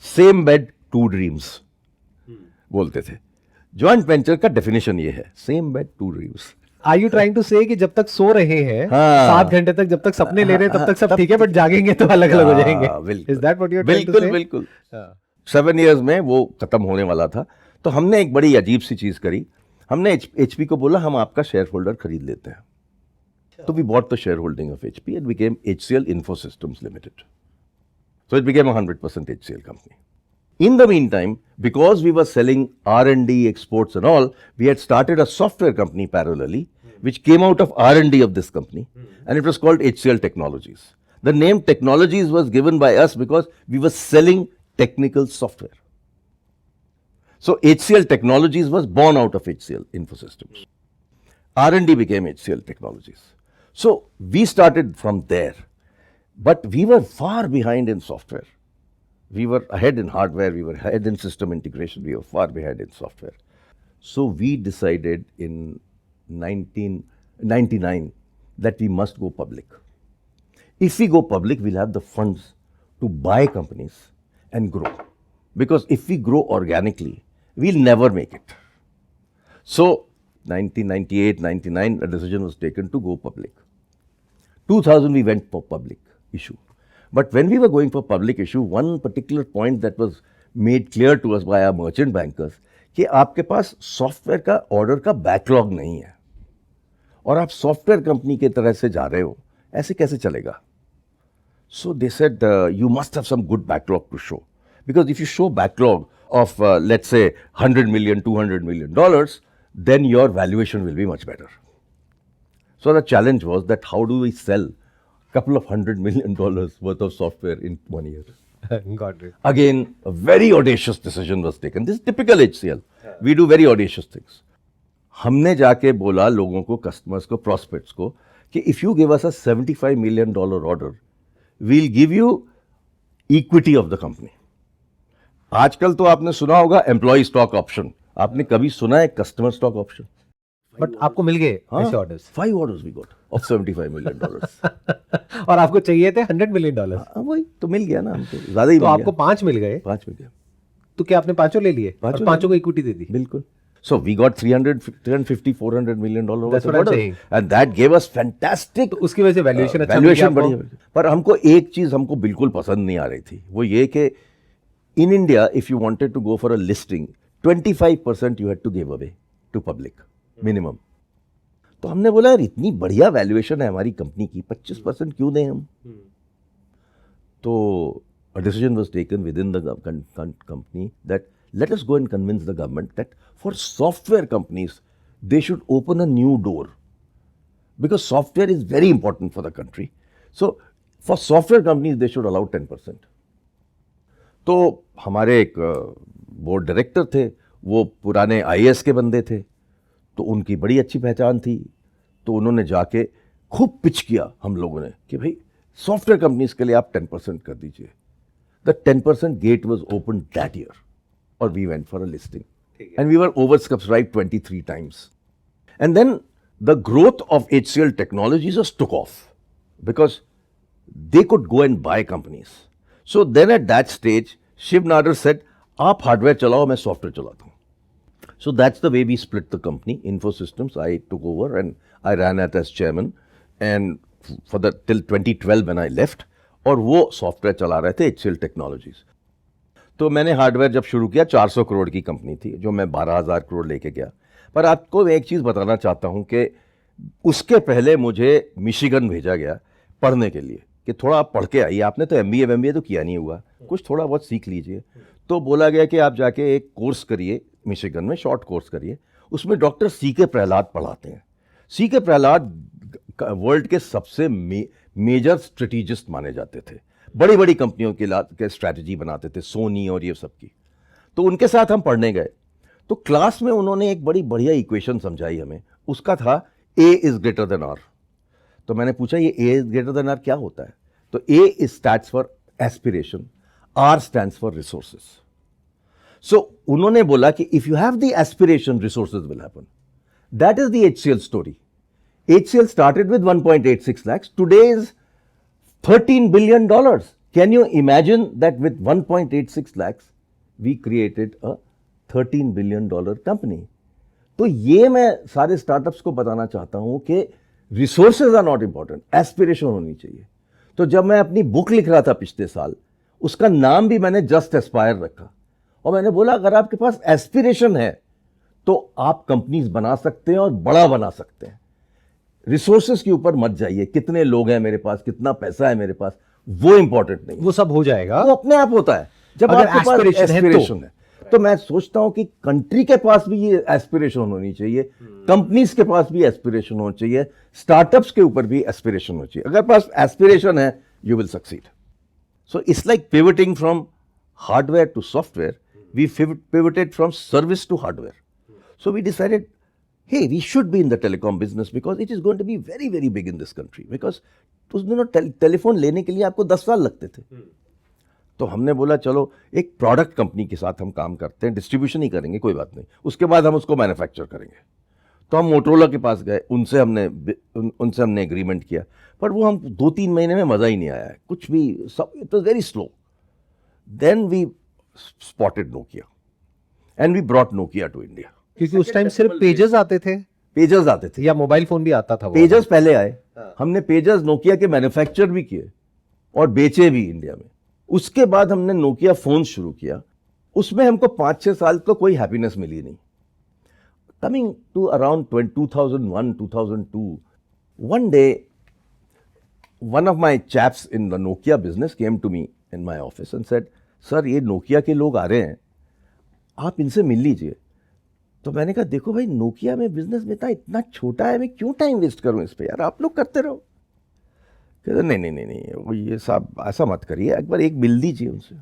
सेम बेड 2 ड्रीम्स बोलते थे. जॉइंट वेंचर का डेफिनेशन ये है, same bed 2 dreams. Are you trying to say कि जब तक सो रहे हैं 7 घंटे तक, जब तक सपने ले रहे हैं तब तक सब ठीक है, बट जागेंगे तो अलग अलग हो जाएंगे? Is that what you're trying to say? बिल्कुल बिल्कुल. 7 years में वो खत्म होने वाला था. तो हमने एक बड़ी अजीब सी चीज करी. हमने HP को बोला हम आपका शेयर होल्डर खरीद लेते हैं. So we bought the shareholding of HP and became HCL Infosystems Limited. So it became a 100% HCL company. In the meantime, because we were selling R&D, exports and all, we had started a software company parallelly, which came out of R&D of this company, and it was called HCL Technologies. The name Technologies was given by us because we were selling technical software. So HCL Technologies was born out of HCL Infosystems. R&D became HCL Technologies. So we started from there, but we were far behind in software. We were ahead in hardware, we were ahead in system integration, we were far behind in software. So we decided in 1999 that we must go public. If we go public, we'll have the funds to buy companies and grow. Because if we grow organically, we'll never make it. So 1998, 99, a decision was taken to go public. 2000 we went for public issue. But when we were going for public issue, one particular point that was made clear to us by our merchant bankers कि आपके पास software का order का backlog नहीं है और आप software company के तरह से जा रहे हो, ऐसे कैसे चलेगा? So they said you must have some good backlog to show, because if you show backlog of let's say 100 million, 200 million dollars, then your valuation will be much better. So the challenge was that how do we sell a couple of $100 million worth of software in 1 year? Got it. Again, a very audacious decision was taken. This is typical HCL. We do very audacious things. हमने जाके बोला लोगों को, customers को, prospects को कि if you give us a $75 million order, we'll give you equity of the company. आजकल तो आपने सुना होगा employee stock option. आपने कभी सुना है customer stock option? बट आपको मिल गए ऐसे orders? 5 orders we got of $75 million. और आपको चाहिए थे $100 million? वही तो मिल गया ना हमको, ज्यादा ही तो मिल आपको गया. 5 मिल गए. 5 मिल गया. तो क्या आपने पांचों ले लिए? पांचों और पांचों को इक्विटी दे दी? बिल्कुल. So we got 350, $400 million worth That's of what I'm orders. saying. And that gave us fantastic तो उसकी वजह से वैल्यूएशन अच्छा मिल गया वैल्यूएशन आपको? बढ़िया. पर हमको एक चीज हमको बिल्कुल पसंद नहीं आ रही थी, वो ये कि in India if you wanted to go for a listing, 25% you had to give away to public minimum. तो हमने बोला यार इतनी बढ़िया वैल्यूएशन है हमारी कंपनी की, 25% क्यों दें हम? तो a decision was taken within the company that let us go and convince the government that for software companies they should open a new door, because software is very important for the country. So for software companies they should allow 10%. तो हमारे एक board director थे, वो पुराने IAS के बंदे थे, तो उनकी बड़ी अच्छी पहचान थी. तो उन्होंने जाके खूब पिच किया हम लोगों ने कि भाई सॉफ्टवेयर कंपनीज के लिए आप 10% कर दीजिए. The 10% gate was open that year और we went for a listing and we were over subscribe 23 times. And then the growth of HCL Technologies just took off because they could go and buy companies. So then at that stage, Shiv Nadar said, आप hardware चलाओ, मैं software चलाता हूँ. So that's the way we split the company. Infosystems, I took over and I ran it as chairman. And for the till 2012 when I left, और वो software चला रहे थे HCL Technologies. तो मैंने हार्डवेयर जब शुरू किया 400 करोड़ की कंपनी थी, जो मैं 12,000 करोड़ लेके गया. पर आपको एक चीज़ बताना चाहता हूँ कि उसके पहले मुझे मिशिगन भेजा गया पढ़ने के लिए कि थोड़ा आप पढ़ के आइए, आपने तो MBA तो किया नहीं हुआ, कुछ थोड़ा बहुत सीख लीजिए. तो बोला गया कि आप जाके एक कोर्स करिए मिशिगन में, शॉर्ट कोर्स करिए, उसमें डॉक्टर CK प्रहलाद पढ़ाते हैं. CK प्रहलाद वर्ल्ड के सबसे मेजर स्ट्रेटेजिस्ट माने जाते थे, बड़ी बड़ी कंपनियों के स्ट्रैटेजी बनाते थे, सोनी और ये सब की. तो उनके साथ हम पढ़ने गए. तो क्लास में उन्होंने एक बड़ी बढ़िया इक्वेशन समझाई हमें, उसका था A is greater than R. तो मैंने पूछा ये A is greater than R क्या होता है? तो A is stands for aspiration, R stands for resources. So उन्होंने बोला कि if you have the aspiration, resources will happen. That is the HCL स्टोरी. HCL started with 1.86 lakhs. Today is $13 billion. Can you imagine that with 1.86 lakhs, we created a $13 billion company? तो ये मैं सारे startups को बताना चाहता हूं कि resources are not important, aspiration होनी चाहिए. तो जब मैं अपनी बुक लिख रहा था पिछले साल, उसका नाम भी मैंने जस्ट एस्पायर रखा. और मैंने बोला अगर आपके पास एस्पिरेशन है तो आप कंपनीज बना सकते हैं और बड़ा बना सकते हैं। रिसोर्सेज के ऊपर मत जाइए, कितने लोग हैं मेरे पास, कितना पैसा है मेरे पास, वो इंपॉर्टेंट नहीं है। वो सब हो जाएगा, वो अपने आप होता है जब अगर आपके पास aspiration है तो। एस्पिरेशन है। तो मैं सोचता हूं कि कंट्री के पास भी ये एस्पिरेशन होनी चाहिए, कंपनीज के पास भी एस्पिरेशन होना चाहिए, स्टार्टअप्स के ऊपर भी एस्पिरेशन होना चाहिए। अगर पास एस्पिरेशन है, you will succeed. So it's like pivoting from hardware to software. We pivoted from service to hardware. So we decided, hey, we should be in the telecom business because it is going to be very, very big in this country. Because उस दिनों telephone लेने के लिए आपको 10 साल लगते थे। तो हमने बोला चलो एक प्रोडक्ट कंपनी के साथ हम काम करते हैं, डिस्ट्रीब्यूशन ही करेंगे, कोई बात नहीं, उसके बाद हम उसको मैन्युफैक्चर करेंगे। तो हम मोटरोला के पास गए, उनसे हमने एग्रीमेंट किया, पर वो हम 2-3 महीने में मज़ा ही नहीं आया है, कुछ भी, सब it was very slow. Then we spotted Nokia and we brought Nokia to India. क्योंकि उस टाइम सिर्फ पेजेस आते थे, पेजर्स आते थे या मोबाइल फोन भी आता था। पेजर्स पहले आए, हमने पेजर्स नोकिया के मैन्युफैक्चर भी किए और बेचे भी इंडिया में। उसके बाद हमने नोकिया फोन शुरू किया, उसमें हमको 5-6 साल तो कोई हैप्पीनेस मिली नहीं। Coming to around 2001, 2002, one day, one of my chaps in the Nokia business came to me in my office and said, "Sir, ये Nokia के लोग आ रहे हैं, आप इनसे मिल लीजिए।" तो मैंने कहा, देखो भाई, नोकिया में बिजनेस में था, इतना छोटा है, मैं क्यों टाइम वेस्ट करूं इस पे, यार आप लोग करते रहो। कहते नहीं, वो ये साहब ऐसा मत करिए, एक बार एक मिल दीजिए उनसे।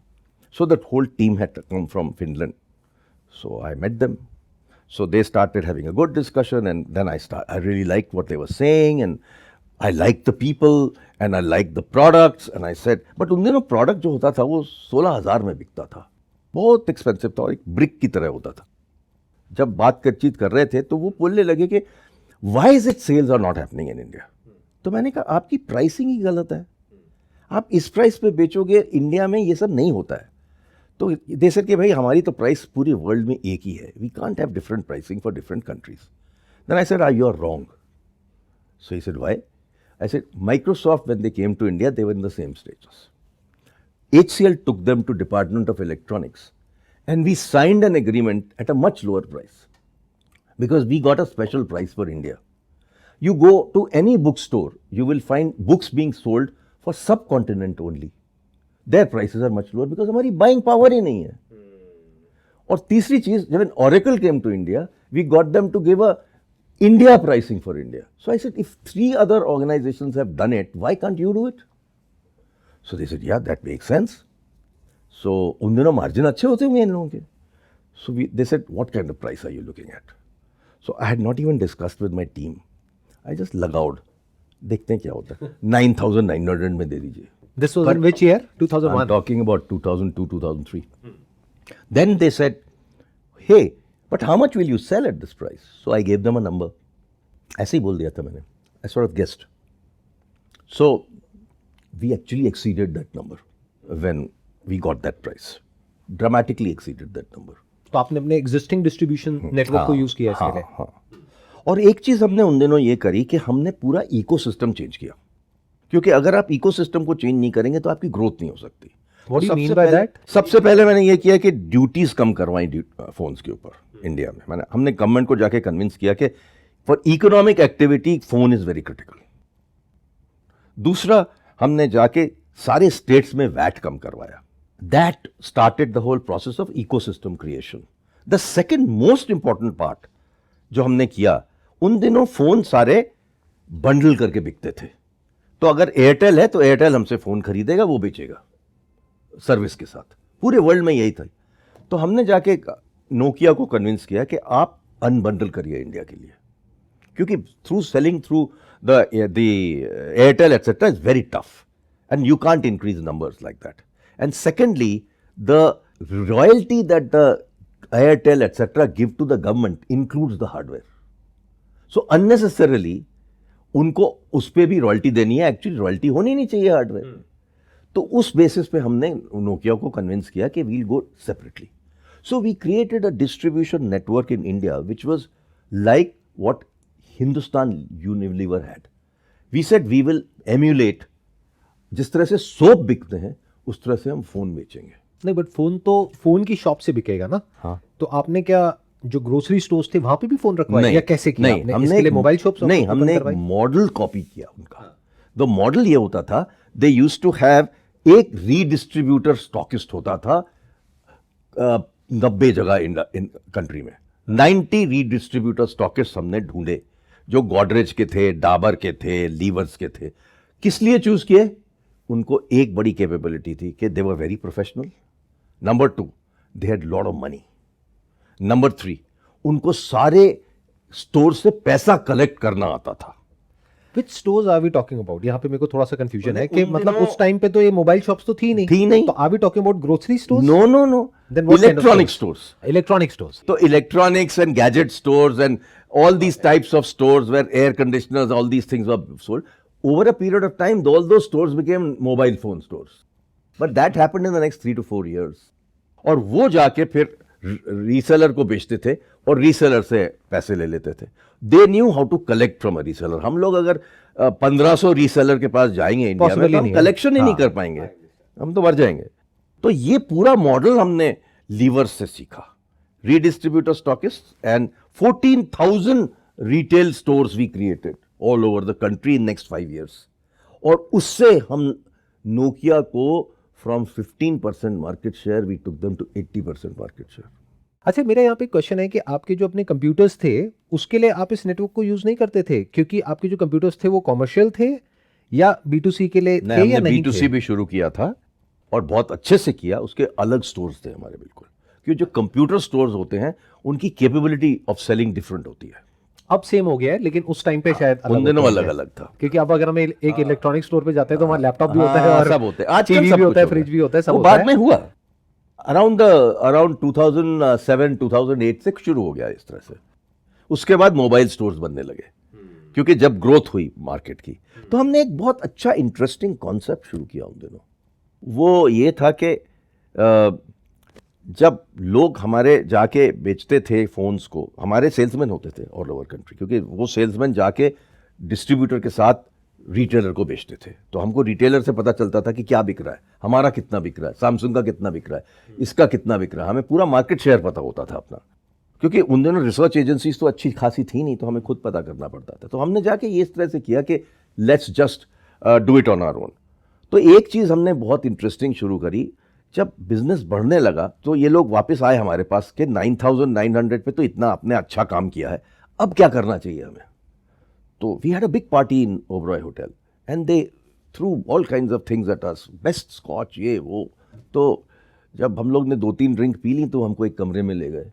So that whole team had come from Finland, so I met them. So they started having a good discussion, and then I really liked what they were saying, and I liked the people, and I liked the products, and I said, but उन दिनों product जो होता था वो 16,000 में बिकता था, बहुत एक्सपेंसिव था और एक ब्रिक की तरह होता था। जब बातचीत कर रहे थे तो वो बोलने लगे कि why is it sales are not happening in India? तो मैंने कहा आपकी प्राइसिंग ही गलत है, आप इस प्राइस पे बेचोगे, इंडिया में ये सब नहीं होता है। तो दे सेड कि भाई हमारी तो प्राइस पूरे वर्ल्ड में एक ही है, we can't have different pricing for different countries. Then I said you are wrong. So he said why? I said Microsoft when they came to India they were in the same status. HCL took them to Department of Electronics and we signed an agreement at a much lower price because we got a special price for India. You go to any bookstore, you will find books being sold for subcontinent only. Their prices are much lower because हमारी buying power ही नहीं है। और तीसरी चीज, when Oracle came to India, we got them to give a India pricing for India. So I said, if 3 other organizations have done it, why can't you do it? So they said, yeah, that makes sense. So उन दिनों margin अच्छे होते होंगे इन लोगों के। So they said, what kind of price are you looking at? So I had not even discussed with my team. I just लगाउड, देखते हैं क्या होता है। 9,900 में दे दीजिए। This was in which year? 2001? I'm talking about 2002, 2003. Then they said, hey, but how much will you sell at this price? So I gave them a number. ऐसे ही बोल दिया था मैंने. I sort of guessed. So we actually exceeded that number when we got that price. Dramatically exceeded that number. तो आपने अपने existing distribution network को use किया इसके लिए? हाँ। और एक चीज हमने उन दिनों ये करी कि हमने पूरा इकोसिस्टम चेंज किया, क्योंकि अगर आप इकोसिस्टम को चेंज नहीं करेंगे तो आपकी ग्रोथ नहीं हो सकती। What do you mean by that? सबसे पहले मैंने ये किया कि ड्यूटीज कम करवाई फोन्स के ऊपर इंडिया में। हमने गवर्नमेंट को जाके कन्विंस किया कि for economic activity phone is very critical. दूसरा, हमने जाके सारे स्टेट्स में वैट कम करवाया। That started the whole process of ecosystem creation. The second most important part जो हमने किया, उन दिनों फोन सारे बंडल करके बिकते थे। तो अगर एयरटेल है तो एयरटेल हमसे फोन खरीदेगा, वो बेचेगा सर्विस के साथ। पूरे वर्ल्ड में यही था। तो हमने जाके नोकिया को कन्विंस किया कि आप अनबंडल करिए इंडिया के लिए, क्योंकि through selling through the Airtel etcetera is very tough and you can't increase numbers like that. And secondly, the royalty that the Airtel etcetera give to the government includes the hardware. So unnecessarily उनको उस पर भी royalty देनी है, actually royalty होनी नहीं चाहिए hardware. तो उस बेसिस पे हमने नोकिया को कन्विंस किया कि we'll go separately. So we created a distribution network in India which was like what Hindustan Unilever had. We said we will emulate, जिस तरह से सोप बिकते हैं उस तरह से हम फोन बेचेंगे। नहीं, बट फोन तो फोन की शॉप से बिकेगा ना। हाँ। तो आपने क्या जो ग्रोसरी स्टोर्स थे वहां पे भी फोन रखवाए या कैसे किया नहीं, आपने? हमने इसके लिए मोबाइल शॉप्स नहीं, हमने एक मॉडल कॉपी किया उनका। द मॉडल ये होता था, दे यूज्ड टू हैव एक रीडिस्ट्रीब्यूटर स्टॉकिस्ट होता था 90 जगह इन कंट्री में 90 रीडिस्ट्रीब्यूटर स्टॉकिस्ट हमने ढूंढे, जो गॉडरेज के थे, डाबर के थे, लीवर्स के थे। किस लिए चूज किए? उनको एक बड़ी कैपेबिलिटी थी कि they were very professional. Number 2, they had lot of money. Number 3, उनको सारे स्टोर से पैसा कलेक्ट करना आता था। Which stores are we talking about? यहाँ पे मेरे को थोड़ा सा कंफ्यूजन है कि मतलब उस टाइम पे तो ये मोबाइल शॉप्स तो थी नहीं। तो are we talking about grocery stores? No. Then what kind of Electronic stores? stores. Electronic stores. So electronics and gadget stores and all these types of stores where air conditioners, all these things were sold. Over a period of time, all those stores became mobile phone stores. But that happened in the next 3 to 4 years. और वो जाके फिर reseller को बेचते थे और reseller से पैसे ले लेते थे। They knew how to collect from a reseller. हम लोग अगर 1500 रीसेलर के पास जाएंगे इंडिया में तो हम कलेक्शन ही नहीं कर पाएंगे, हम तो मर जाएंगे। तो ये पूरा मॉडल हमने लीवर से सीखा। Redistributor stockist and 14,000 retail stores we created all over the country in next 5 years। और उससे हम नोकिया को from 15% market share we took them to 80% market share. अच्छा, मेरा यहाँ पे क्वेश्चन है कि आपके जो अपने कंप्यूटर्स थे उसके लिए आप इस नेटवर्क को यूज नहीं करते थे, क्योंकि आपके जो कंप्यूटर्स थे वो कॉमर्शियल थे या B2C के लिए थे या नहीं? B2C भी शुरू किया था और बहुत अच्छे से किया। उसके अलग स्टोर्स थे हमारे, बिल्कुल। क्योंकि जो कंप्यूटर स्टोर्स होते हैं उनकी कैपेबिलिटी ऑफ सेलिंग डिफरेंट होती है। अब सेम हो गया है, लेकिन उस टाइम पे शायद उन दिनों अलग अलग था। क्योंकि अब अगर हम एक इलेक्ट्रॉनिक स्टोर पे जाते हैं तो वहाँ लैपटॉप भी होता है और सब होते हैं, आज टीवी भी होता है, फ्रिज भी होता है, सब वो होता बाद है। में हुआ अराउंड 2007 2008 से शुरू हो गया इस तरह से। उसके बाद मोबाइल स्टोर्स बनने लगे, क्योंकि जब ग्रोथ हुई मार्केट की तो हमने एक बहुत अच्छा इंटरेस्टिंग कॉन्सेप्ट शुरू किया उन दिनों। वो ये था कि जब लोग हमारे जाके बेचते थे फोन्स को, हमारे सेल्समैन होते थे ऑल ओवर कंट्री, क्योंकि वो सेल्समैन जाके डिस्ट्रीब्यूटर के साथ रिटेलर को बेचते थे। तो हमको रिटेलर से पता चलता था कि क्या बिक रहा है, हमारा कितना बिक रहा है, सैमसंग का कितना बिक रहा है, इसका कितना बिक रहा है। हमें पूरा मार्केट शेयर पता होता था अपना, क्योंकि उन दिनों रिसर्च एजेंसीज तो अच्छी खासी थी नहीं, तो हमें खुद पता करना पड़ता था। तो हमने जाके ये इस तरह से किया कि let's just do it on our own. तो एक चीज़ हमने बहुत इंटरेस्टिंग शुरू करी। जब बिजनेस बढ़ने लगा तो ये लोग वापस आए हमारे पास कि 9,900 पे तो इतना आपने अच्छा काम किया है, अब क्या करना चाहिए हमें। तो we had a big party in Oberoi hotel and they threw all kinds of things at us, best scotch, ये वो। तो जब हम लोग ने 2-3 ड्रिंक पी ली तो हमको एक कमरे में ले गए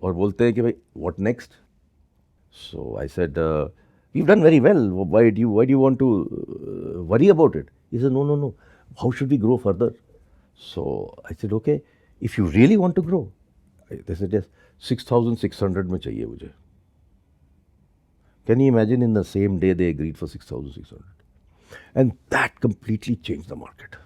और बोलते हैं कि भाई what next. So I said we done very well, why do you want to worry about it. He said no, how should we grow further. So I said, okay, if you really want to grow, they said, yes, 6,600 में चाहिए मुझे। Can you imagine, in the same day they agreed for 6,600, and that completely changed the market.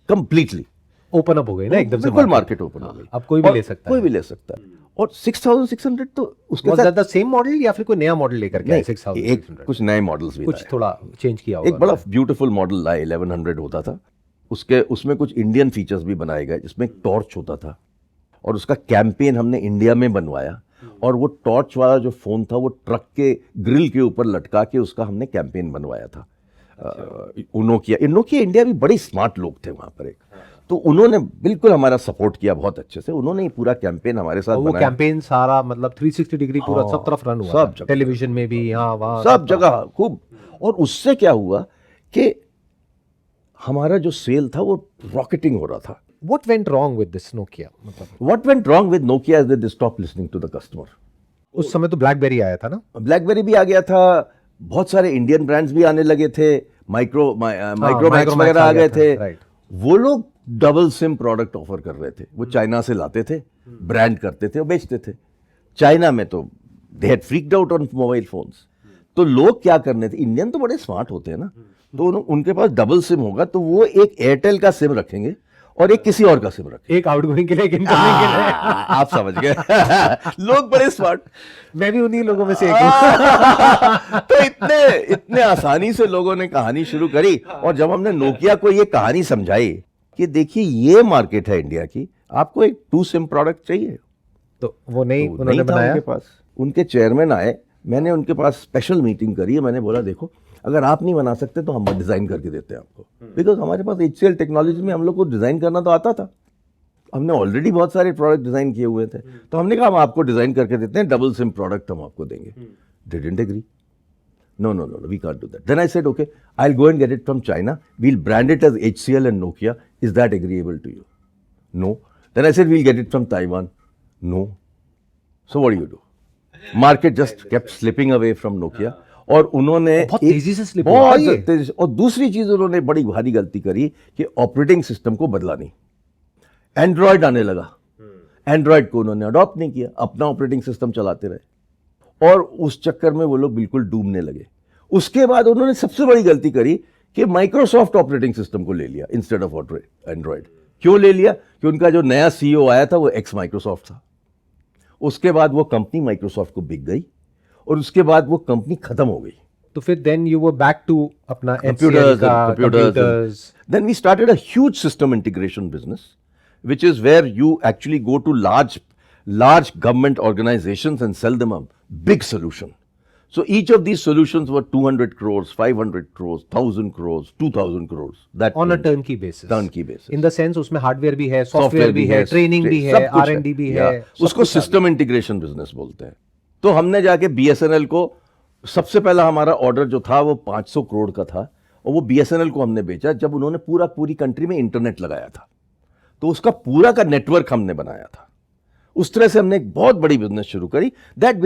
Completely. Open up हो गई ना एकदम से, बिल्कुल market open हो गई। अब कोई भी ले सकता है, कोई भी ले सकता है। और 6,600 तो उसके Was साथ that the same model या फिर कोई नया मॉडल लेकर के आए? 6,600 कुछ नए मॉडल्स भी कुछ लाए। थोड़ा चेंज किया होगा। एक बड़ा ब्यूटीफुल मॉडल लाए, 1100 होता था। उसमें कुछ इंडियन फीचर्स भी बनाए गए, जिसमें एक टॉर्च होता था और उसका कैंपेन हमने इंडिया में बनवाया। और वो टॉर्च वाला जो फोन था वो ट्रक के ग्रिल के ऊपर लटका के उसका हमने कैंपेन बनवाया था। नोकिया इंडिया भी बड़े स्मार्ट लोग थे वहां पर एक, तो उन्होंने बिल्कुल हमारा सपोर्ट किया बहुत अच्छे से। उन्होंने ये पूरा कैंपेन हमारे साथ वो बनाया। कैंपेन सारा मतलब 360 डिग्री पूरा सब तरफ रन हुआ, सब जगह, टेलीविजन में भी, यहाँ वहाँ सब जगह खूब। और उससे क्या हुआ कि हमारा जो सेल था वो रॉकेटिंग हो रहा था। What went wrong with this Nokia? मतलब What went wrong with Nokia is that they stopped listening to the customer. उस समय तो ब्लैकबेरी आया था ना, ब्लैकबेरी भी आ गया था, बहुत सारे इंडियन ब्रांड्स भी आने लगे थे, माइक्रोमैक्स वगैरह आ गए थे। राइट। वो लोग डबल सिम प्रोडक्ट ऑफर कर रहे थे। वो चाइना से लाते थे, ब्रांड करते थे और बेचते थे। चाइना में तो they had freaked out on mobile phones. तो लोग क्या करने थे, इंडियन तो बड़े स्मार्ट होते हैं ना, तो उनके पास डबल सिम होगा तो वो एक एयरटेल का सिम रखेंगे और एक किसी और का सिम रखेंगे, एक आउटगोइंग के लिए, एक इनकमिंग के लिए। आप समझ गए। लोग बड़े स्मार्ट। मैं भी उन्हीं लोगों में से एक हूं। तो इतने आसानी से लोगों ने कहानी शुरू करी। और जब हमने नोकिया को ये कहानी समझाई कि देखिए ये मार्केट है इंडिया की, आपको एक 2 सिम प्रोडक्ट चाहिए, तो वो नहीं तो उन्होंने नहीं था बनाया। उनके पास। उनके चेयरमैन आए, मैंने उनके पास स्पेशल मीटिंग करी है, मैंने बोला देखो अगर आप नहीं बना सकते तो हम डिज़ाइन करके देते हैं आपको, बिकॉज हमारे पास HCL टेक्नोलॉजी में हम लोग को डिज़ाइन करना तो आता था, हमने ऑलरेडी बहुत सारे प्रोडक्ट डिज़ाइन किए हुए थे, तो हमने कहा हम आपको डिज़ाइन करके देते हैं, डबल सिम प्रोडक्ट हम आपको देंगे। They didn't agree. No, we can't do that. Then I said, okay, I'll go and get it from China. We'll brand it as HCL and Nokia. Is that agreeable to you? No. Then I said, we'll get it from Taiwan. No. So what do? Market just kept slipping away from Nokia. और उन्होंने बहुत तेजी से slip हुआ बहुत ये। तेजी से, और दूसरी चीज उन्होंने बड़ी भारी गलती करी कि ऑपरेटिंग सिस्टम को बदला नहीं। एंड्रॉयड आने लगा, एंड्रॉयड को उन्होंने अडॉप्ट नहीं किया, अपना ऑपरेटिंग सिस्टम चलाते रहे, और उस चक्कर में वो लोग बिल्कुल डूबने लगे। उसके बाद उन्होंने सबसे बड़ी गलती करी कि माइक्रोसॉफ्ट ऑपरेटिंग सिस्टम को ले लिया इंस्टेड ऑफ एंड्रॉयड। क्यों ले लिया? कि उनका जो नया CEO आया था वो एक्स माइक्रोसॉफ्ट था। उसके बाद वो कंपनी माइक्रोसॉफ्ट को बिक गई, और उसके बाद वो कंपनी खत्म हो गई। तो फिर then you were back to अपना computers HCL का and computers. computers. Then we started a huge system integration business, which is where you actually go to large government organizations and sell them a big solution. So each of these solutions were 200 crores, 500 crores, 1000 crores, 2000 crores. That On a range. turnkey basis. Turnkey basis. In the sense उसमें hardware भी है, software भी है, training भी है, सब कुछ R&D भी है, Yeah. उसको सिस्टम इंटीग्रेशन बिजनेस बोलते हैं। तो हमने जाके BSNL को, सबसे पहला हमारा ऑर्डर जो था वो 500 करोड़ का था, और वो BSNL को हमने बेचा जब उन्होंने पूरी कंट्री में इंटरनेट लगाया था। तो उसका पूरा का नेटवर्क हमने बनाया था। उस तरह से हमने एक बहुत बड़ी बिजनेस शुरू करी। That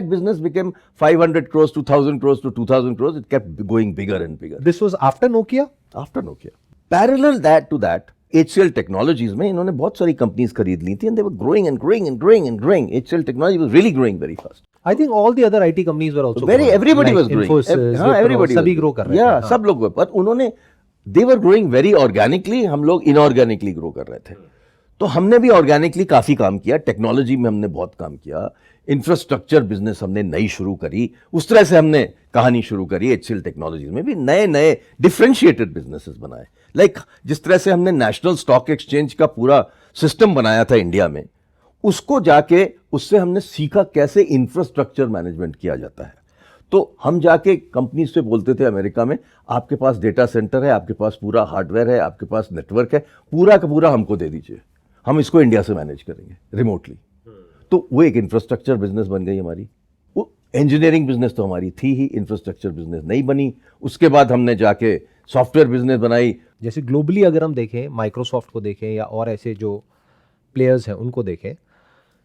business became 500 crores to 1000 crores to 2000 crores. It kept going bigger and bigger. This was after Nokia? After Nokia. Parallel to that, HCL Technologies में इन्होंने बहुत सारी कंपनीज खरीद ली थी, and they were growing and growing and growing and growing. HCL Technologies was really growing very fast. I think all the other IT companies were also growing. Everybody Like was growing. Infosys, हाँ, Wipro, everybody सभी was grow कर रहे थे। Yeah, सब लोग, पर उन्होंने they were growing very organically, हम लोग inorganically ग्रो कर रहे थे। तो हमने भी ऑर्गेनिकली काफी काम किया, टेक्नोलॉजी में हमने बहुत काम किया, इंफ्रास्ट्रक्चर बिजनेस हमने नई शुरू करी, उस तरह से हमने कहानी शुरू करी। HCL टेक्नोलॉजीज में भी नए डिफरेंशिएटेड बिजनेसेस बनाए। लाइक जिस तरह से हमने नेशनल स्टॉक एक्सचेंज का पूरा सिस्टम बनाया था इंडिया में, उसको जाके उससे हमने सीखा कैसे इंफ्रास्ट्रक्चर मैनेजमेंट किया जाता है। तो हम जाके कंपनी से बोलते थे अमेरिका में, आपके पास डेटा सेंटर है, आपके पास पूरा हार्डवेयर है, आपके पास नेटवर्क है, पूरा का पूरा हमको दे दीजिए, हम इसको इंडिया से मैनेज करेंगे रिमोटली। तो वो एक इंफ्रास्ट्रक्चर बिजनेस बन गई हमारी। वो इंजीनियरिंग बिजनेस तो हमारी थी ही, इंफ्रास्ट्रक्चर बिजनेस नहीं बनी। उसके बाद हमने जाके सॉफ्टवेयर बिजनेस बनाई। जैसे ग्लोबली अगर हम देखें, माइक्रोसॉफ्ट को देखें या और ऐसे जो प्लेयर्स हैं उनको देखें,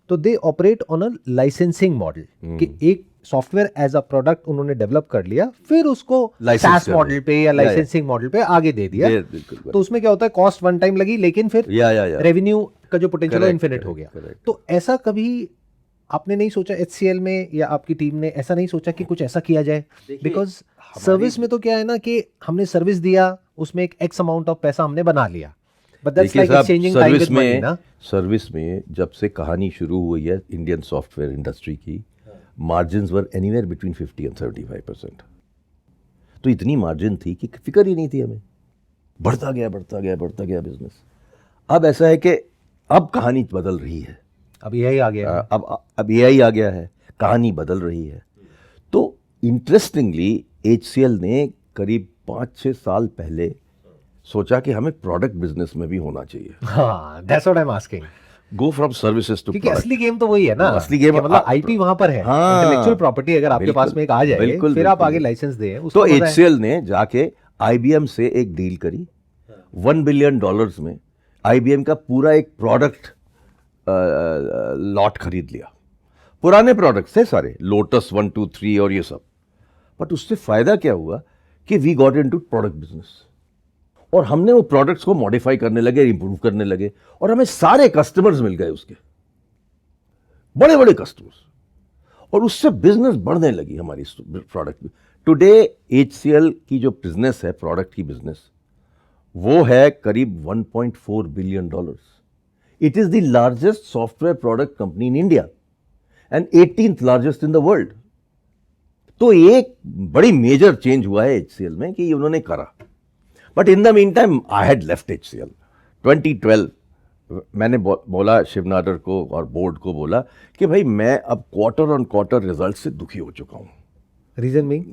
तो they operate on a licensing model कि एक सॉफ्टवेयर एज अ प्रोडक्ट उन्होंने डेवलप कर लिया, फिर उसको SaaS मॉडल पे या लाइसेंसिंग मॉडल पे आगे दे दिया। तो उसमें क्या होता है, कॉस्ट वन टाइम लगी, लेकिन फिर रेवेन्यू का जो पोटेंशियल इन्फिनिट हो गया। तो ऐसा कभी आपने नहीं सोचा HCL में या आपकी टीम ने ऐसा नहीं सोचा कि कुछ ऐसा किया जाए? बिकॉज सर्विस में तो क्या है ना कि हमने सर्विस दिया, उसमें एक एक्स अमाउंट ऑफ पैसा हमने बना लिया, but that's like exchanging time with money ना। सर्विस में जब से कहानी शुरू हुई है इंडियन सॉफ्टवेयर इंडस्ट्री की, margins were anywhere between 50 and 35%। तो इतनी मार्जिन थी कि फिक्र ही नहीं थी हमें, बढ़ता गया बिजनेस। अब ऐसा है कि अब कहानी बदल रही है, अब यही आ गया है। अब AI आ गया है, कहानी बदल रही है। तो इंटरेस्टिंगली HCL ने करीब 5-6 साल पहले सोचा कि हमें प्रोडक्ट बिजनेस में भी होना चाहिए। हाँ, that's what I'm asking. Go from services to क्योंकि असली गेम तो वही है ना, असली गेम मतलब IP वहां पर है, इंटेलेक्चुअल प्रॉपर्टी अगर आपके पास में एक आ जाए, फिर आप आगे लाइसेंस दें। तो HCL ने जाके IBM से एक डील करी, $1 बिलियन में IBM का पूरा एक प्रोडक्ट लॉट खरीद लिया। पुराने प्रोडक्ट्स थे सारे, लोटस 1, 2, 3 और ये सब। बट उससे फायदा क्या हुआ कि we got into product business, और हमने वो प्रोडक्ट्स को मॉडिफाई करने लगे, इंप्रूव करने लगे, और हमें सारे कस्टमर्स मिल गए, उसके बड़े कस्टमर्स, और उससे बिजनेस बढ़ने लगी हमारी प्रोडक्ट में। टुडे HCL की जो बिजनेस है, प्रोडक्ट की बिजनेस, वो है करीब $1.4 billion. It is the largest software product company in India and 18th largest in the world. तो एक बड़ी मेजर चेंज हुआ है HCL में कि उन्होंने करा। But in the meantime, I had left HCL. 2012, मैंने बोला शिवनाडर को और बोर्ड को बोला कि भाई मैं अब क्वार्टर ऑन क्वार्टर रिजल्ट से दुखी हो चुका हूँ. Reason being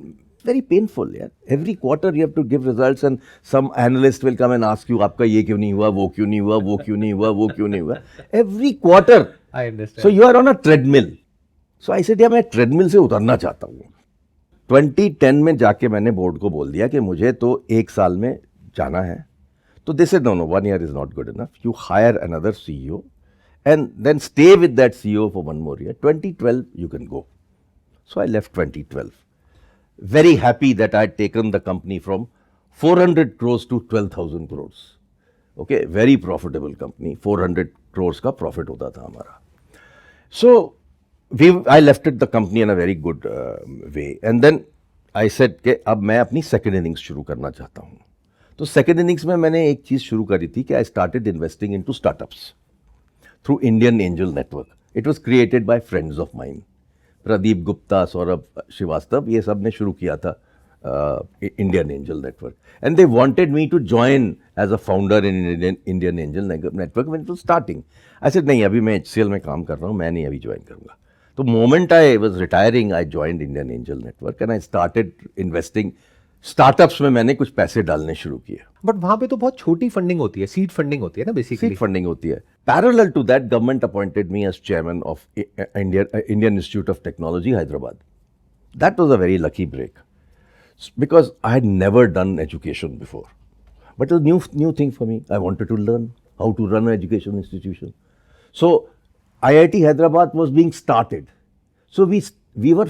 Very painful, yeah. Every quarter you have to give results and some analyst will come and ask you, आपका ये क्यों नहीं हुआ, वो क्यों नहीं हुआ, वो क्यों नहीं हुआ, वो क्यों नहीं हुआ. Every quarter. I understand. So you are on a treadmill. So I said, यार मैं treadmill से उतरना चाहता हूँ. 2010 में जाके मैंने बोर्ड को बोल दिया कि मुझे तो 1 साल में जाना है. तो they said, no, 1 year is not good enough. You hire another CEO and then stay with that CEO for 1 more year. 2012 you can go. So I left 2012. Very happy that I had taken the company from 400 crores to 12,000 crores. Okay, very profitable company. 400 crores का profit होता था हमारा. So I left it the company in a very good way. And then I said कि अब मैं अपनी second innings शुरू करना चाहता हूँ. तो second innings में मैंने एक चीज़ शुरू करी थी कि I started investing into startups through Indian Angel Network. It was created by friends of mine. Pradeep Gupta, Saurabh Srivastava, ये सब ने शुरू किया था Indian angel network. And they wanted me to join as a founder in Indian angel network when it was starting. I said नहीं, अभी मैं HCL में काम कर रहा हूँ, मैं नहीं अभी ज्वाइन करूँगा. तो moment I was retiring, I joined Indian angel network and I started investing. Startups में मैंने कुछ पैसे डालने शुरू किए. बट वहां पे तो बहुत छोटी फंडिंग होती है, सीड फंडिंग होती है ना बेसिकली. सीड फंडिंग होती है. Parallel to that government appointed me as chairman of Indian Institute of Technology Hyderabad. That was a very lucky break because I had never done education before, but it was new thing for me. I wanted to learn how to run an education institution. So IIT Hyderabad was being started. So we were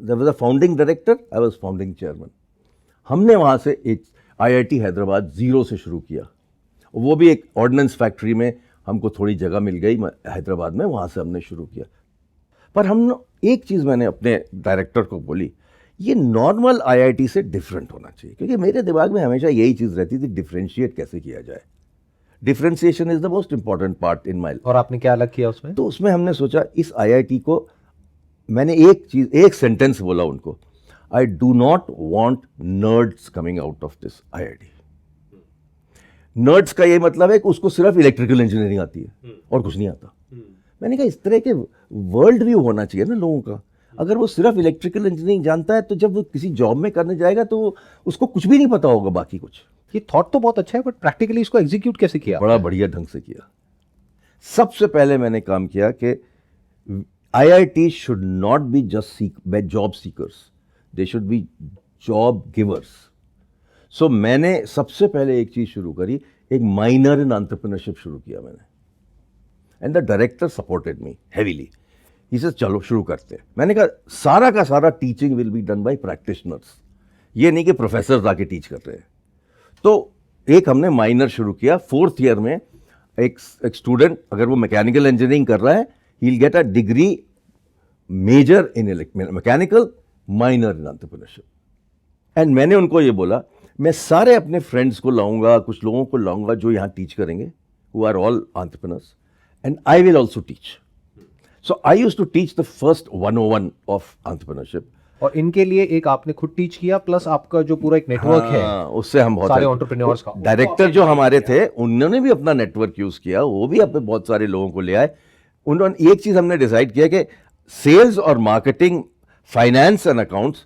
there was a founding director, I was founding chairman. हमने वहाँ से एक IIT Hyderabad zero से शुरू किया. वो भी एक ऑर्डिनेंस फैक्ट्री में हमको थोड़ी जगह मिल गई हैदराबाद में, वहाँ से हमने शुरू किया. पर हम एक चीज़ मैंने अपने डायरेक्टर को बोली, ये नॉर्मल IIT से डिफरेंट होना चाहिए. क्योंकि मेरे दिमाग में हमेशा यही चीज़ रहती थी, डिफ्रेंशिएट कैसे किया जाए. Differentiation is the most important part in my. और आपने क्या अलग किया उसमें? तो उसमें हमने सोचा इस IIT को, मैंने एक सेंटेंस बोला उनको, I do not want nerds coming out of this IIT. Nerds का ये मतलब है कि उसको सिर्फ इलेक्ट्रिकल इंजीनियरिंग आती है और कुछ नहीं आता. मैंने कहा इस तरह के वर्ल्ड व्यू होना चाहिए ना लोगों का. अगर वो सिर्फ इलेक्ट्रिकल इंजीनियरिंग जानता है तो जब वो किसी जॉब में करने जाएगा तो उसको कुछ भी नहीं पता होगा बाकी कुछ. ये थॉट तो बहुत अच्छा है, बट प्रैक्टिकली इसको एग्जीक्यूट कैसे किया? बड़ा बढ़िया ढंग से किया. सबसे पहले मैंने काम किया कि IIT should not be just job seekers. They should be job givers. So मैंने सबसे पहले एक चीज़ शुरू करी, एक माइनर इन एंटरप्रेन्योरशिप शुरू किया मैंने. And the director supported me heavily. He said चलो शुरू करते हैं. मैंने कहा सारा का सारा teaching will be done by practitioners. ये नहीं कि प्रोफेसर आके टीच कर रहे हैं. तो एक हमने माइनर शुरू किया. 4th ईयर में एक स्टूडेंट अगर वो मैकेनिकल इंजीनियरिंग कर रहा है, he will get a degree major in mechanical, minor in entrepreneurship. And मैंने उनको ये बोला, मैं सारे अपने फ्रेंड्स को लाऊंगा, कुछ लोगों को लाऊंगा जो यहाँ टीच करेंगे, who are all entrepreneurs, and I will also teach. So I used to teach the first 101 of entrepreneurship. और इनके लिए एक आपने खुद टीच किया, प्लस आपका जो पूरा एक नेटवर्क है, उससे हम बहुत सारे एंटरप्रेन्योर्स का. डायरेक्टर जो हमारे थे उन्होंने भी अपना नेटवर्क यूज किया, वो भी अपने बहुत सारे लोगों को ले आए. उन्होंने एक चीज हमने डिसाइड किया कि सेल्स और मार्केटिंग, फाइनेंस एंड अकाउंट्स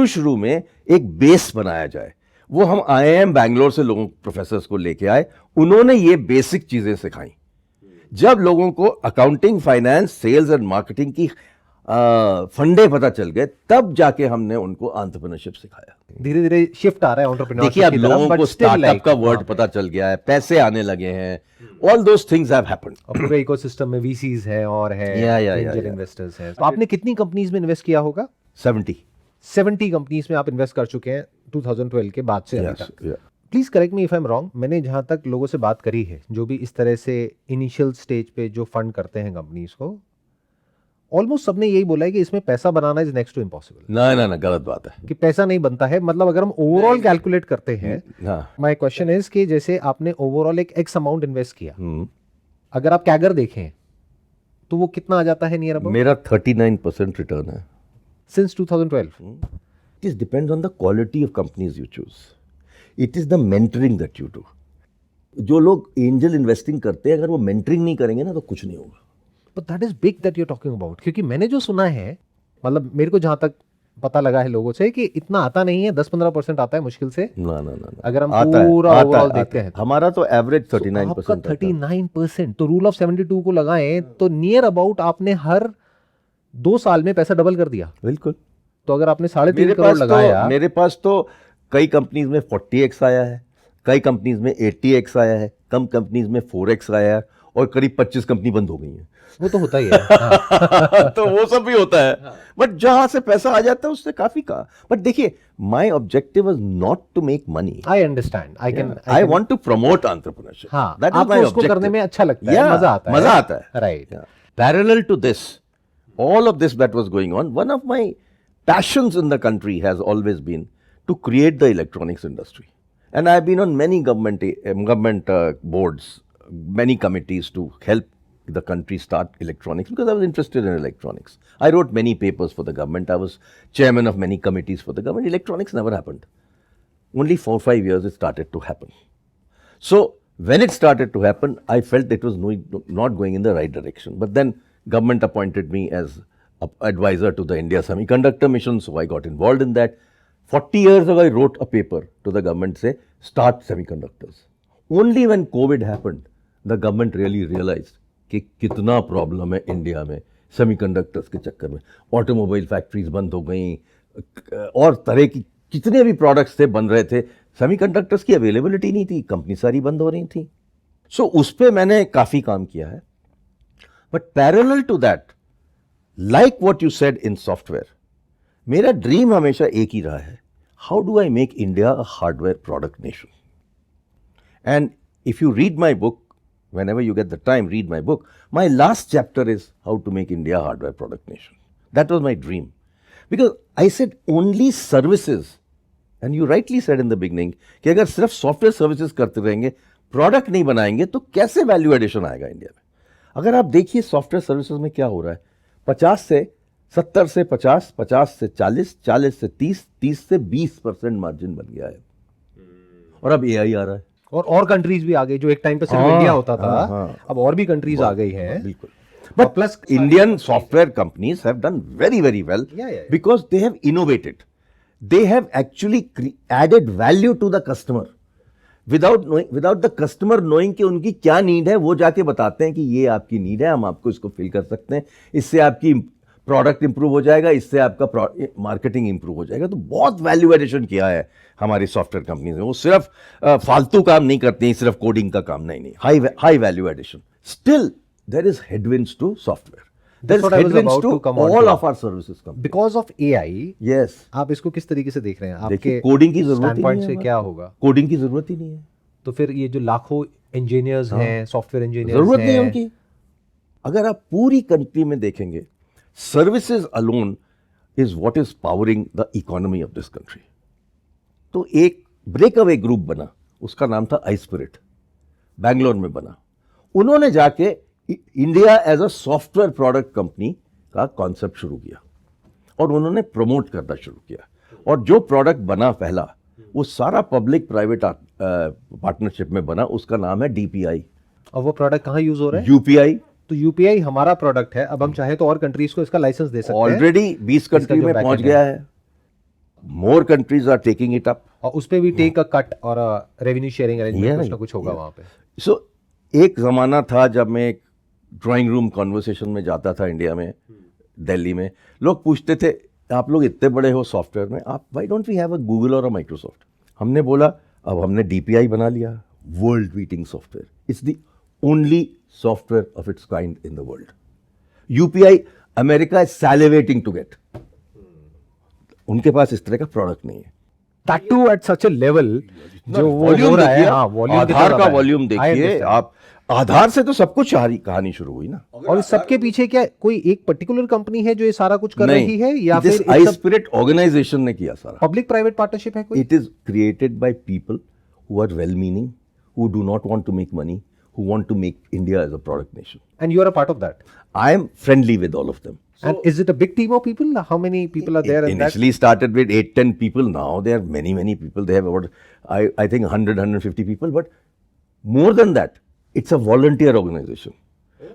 शुरू में एक बेस बनाया जाए. वो हम IIM बैंगलोर से लोगों प्रोफेसर्स को लेके आए, उन्होंने ये बेसिक चीजें सिखाई. जब लोगों को accounting, finance, sales and marketing की फंडे पता चल गए, तब जाके हमने उनको एंटरप्रेन्योरशिप सिखाया. धीरे धीरे शिफ्ट आ रहा है एंटरप्रेन्योरशिप. देखिए अब लोगों को स्टार्टअप का वर्ड पता चल गया है, पैसे आने लगे हैं. All those things have happened. और पूरे इकोसिस्टम में VCs है और है एंजल इन्वेस्टर्स हैं. तो आपने कितनी कंपनीज में इन्वेस्ट किया होगा? 70 कंपनीज में आप इन्वेस्ट कर चुके हैं 2012 के बाद से अभी तक. Please correct me if I am wrong. मैंने जहां तक लोगों से बात करी है, जो भी इस तरह से इनिशियल स्टेज पे जो फंड करते हैं कंपनीज को, ऑलमोस्ट सबने यही बोला है कि इसमें पैसा बनाना इज नेक्स्ट टू इम्पॉसिबल. ना गलत बात है कि पैसा नहीं बनता है. मतलब अगर हम ओवरऑल कैलकुलेट करते हैं, माय क्वेश्चन इज कि जैसे आपने ओवरऑल एक एक्स अमाउंट इन्वेस्ट किया, अगर आप कैगर देखें तो वो कितना आ जाता है नियर अबाउट? मेरा 39% रिटर्न है since 2012. It is depends on the quality of companies you choose. It is the mentoring that you do. जो लोग एंजल इन्वेस्टिंग करते हैं अगर वो मेंटरिंग नहीं करेंगे ना तो कुछ नहीं होगा। But that is big that you talking about, क्योंकि मैंने जो सुना है, मतलब मेरे को जहां तक पता लगा है लोगों से, कि इतना आता नहीं है, 10-15% आता है मुश्किल से। ना अगर हम आता है, पूरा आता ओवरऑल है, देखते आता हैं है। हमारा तो एवरेज तो 39% आपका 39%, तो रूल ऑफ 72 को लगाएं तो नियर अबाउट आपने हर 2 साल में पैसा डबल कर दिया। बिल्कुल। तो अगर आपने 3.5 करोड़ लगाया, मेरे पास तो कई कंपनीज में 40x आया है, कई कंपनीज में 80x आया है, कम कंपनीज में 4x आया है, और करीब 25 कंपनी बंद हो गई हैं। वो तो होता ही है। हाँ। तो वो सब भी होता है, बट जहां से पैसा आ जाता है उससे काफी कहा। बट देखिए, my objective was not to make money, I understand, I want to promote entrepreneurship. हाँ, दैट इज आपको माय उसको करने ऑब्जेक्टिव। में अच्छा लगता है, मजा आता है। Right. Parallel to this, all of this that was going on, one of my passions in the country has always been to create the electronics industry. And I've been on many government boards, many committees to help the country start electronics because I was interested in electronics. I wrote many papers for the government. I was chairman of many committees for the government. Electronics never happened. Only 4-5 years it started to happen. So when it started to happen, I felt it was not going in the right direction. But then government appointed me as advisor to the India Semiconductor Mission, so I got involved in that. 40 years ago, I wrote a paper to the government say, start semiconductors. Only when COVID happened, the government really realized कि कितना problem है India में semiconductors के चक्कर में। Automobile factories बंद हो गई और तरह की कितने भी प्रोडक्ट्स थे बन रहे थे, सेमीकंडक्टर्स की अवेलेबिलिटी नहीं थी, कंपनी सारी बंद हो रही थी। सो उस पर मैंने काफ़ी काम किया है। But parallel to that, like what you said in software, मेरा ड्रीम हमेशा एक ही रहा है, how do I make India a hardware product nation. And if you read my book, whenever you get the time, read my book. My last chapter is how to make India a hardware product nation. That was my dream. Because I said only services, and you rightly said in the beginning, कि अगर सिर्फ software services करते रहेंगे, product नहीं बनाएंगे, तो कैसे value addition आएगा इंडिया में। अगर आप देखिए सॉफ्टवेयर सर्विसेज में क्या हो रहा है, 50 से 70 से 50, 50 से 40, 40 से 30, 30 से 20% मार्जिन बन गया है। और अब एआई आ रहा है, और कंट्रीज भी आ गई, जो एक टाइम पे सिर्फ इंडिया होता था, अब और भी कंट्रीज आ गई हैं। बिल्कुल। But plus Indian software companies have done very, very well because they have innovated. They have actually added value to the customer. Without the customer knowing कि उनकी क्या नीड है, वो जाके बताते हैं कि ये आपकी नीड है, हम आपको इसको फिल कर सकते हैं, इससे आपकी प्रोडक्ट इंप्रूव हो जाएगा, इससे आपका मार्केटिंग इंप्रूव हो जाएगा। तो बहुत वैल्यू एडिशन किया है हमारी सॉफ्टवेयर कंपनीज ने। वो सिर्फ फालतू काम नहीं करती हैं, सिर्फ कोडिंग का काम नहीं, high value addition. Still there is headwinds to software, there is headwinds to all of our services company because of AI. Yes, आप इसको किस तरीके से देख रहे हैं? आपके कोडिंग की जरूरत स्टैंड पॉइंट से क्या होगा? कोडिंग की जरूरत ही नहीं है। तो फिर ये जो लाखों इंजीनियर्स हैं, सॉफ्टवेयर इंजीनियर्स, जरूरत नहीं है उनकी। अगर आप पूरी कंट्री में देखेंगे, services alone is what is powering the economy of this country. तो एक ब्रेकअवे ग्रुप बना, उसका नाम था आईस्पिरिट, बैंगलोर में बना। उन्होंने जाके India as a software product company का कॉन्सेप्ट शुरू किया और उन्होंने प्रमोट करना शुरू किया। और जो प्रोडक्ट बना पहला, वो सारा पब्लिक प्राइवेट पार्टनरशिप में बना, उसका नाम है डीपीआई। और वो प्रोडक्ट कहाँ यूज हो रहा है? यूपीआई। तो यूपीआई हमारा प्रोडक्ट है, अब हम चाहे तो और कंट्रीज को इसका लाइसेंस दे सकते हैं। ऑलरेडी 20 कंट्री में पहुंच गया है। More countries are taking it up. और उस पे भी टेक अ कट और रेवेन्यू शेयरिंग अरेंजमेंट कुछ ना कुछ होगा वहां पे। सो एक जमाना था जब मैं एक ड्राइंग रूम कॉन्वर्सेशन में जाता था इंडिया में, दिल्ली में, लोग पूछते थे आप लोग इतने बड़े हो सॉफ्टवेयर में, आप why don't we have a Google और अ माइक्रोसॉफ्ट। हमने बोला अब हमने डीपीआई बना लिया, world beating software, it's the only software of its kind in the world. UPI America is salivating to get, उनके पास इस तरह का प्रोडक्ट नहीं है। That too at such a level, जो वो हो रहा है, हाँ, वॉल्यूम आधार का वॉल्यूम देखिए आप, आधार से तो सब कुछ कहानी शुरू हुई ना। और इस सबके पीछे क्या कोई एक पर्टिकुलर कंपनी है जो ये सारा कुछ कर रही है, या फिर आईस्पिरिट ऑर्गेनाइजेशन ने किया सारा? पब्लिक प्राइवेट पार्टनरशिप है कोई? It is created by people who are well meaning, who do not want to make money, who want to make India as a product nation. And you are a part of that? I am friendly with all of them. And is it a big team of people? How many people are there? Initially started with 8-10 people. Now there are many people. They have about, I think 100-150 people. But More than that, it's a volunteer organization.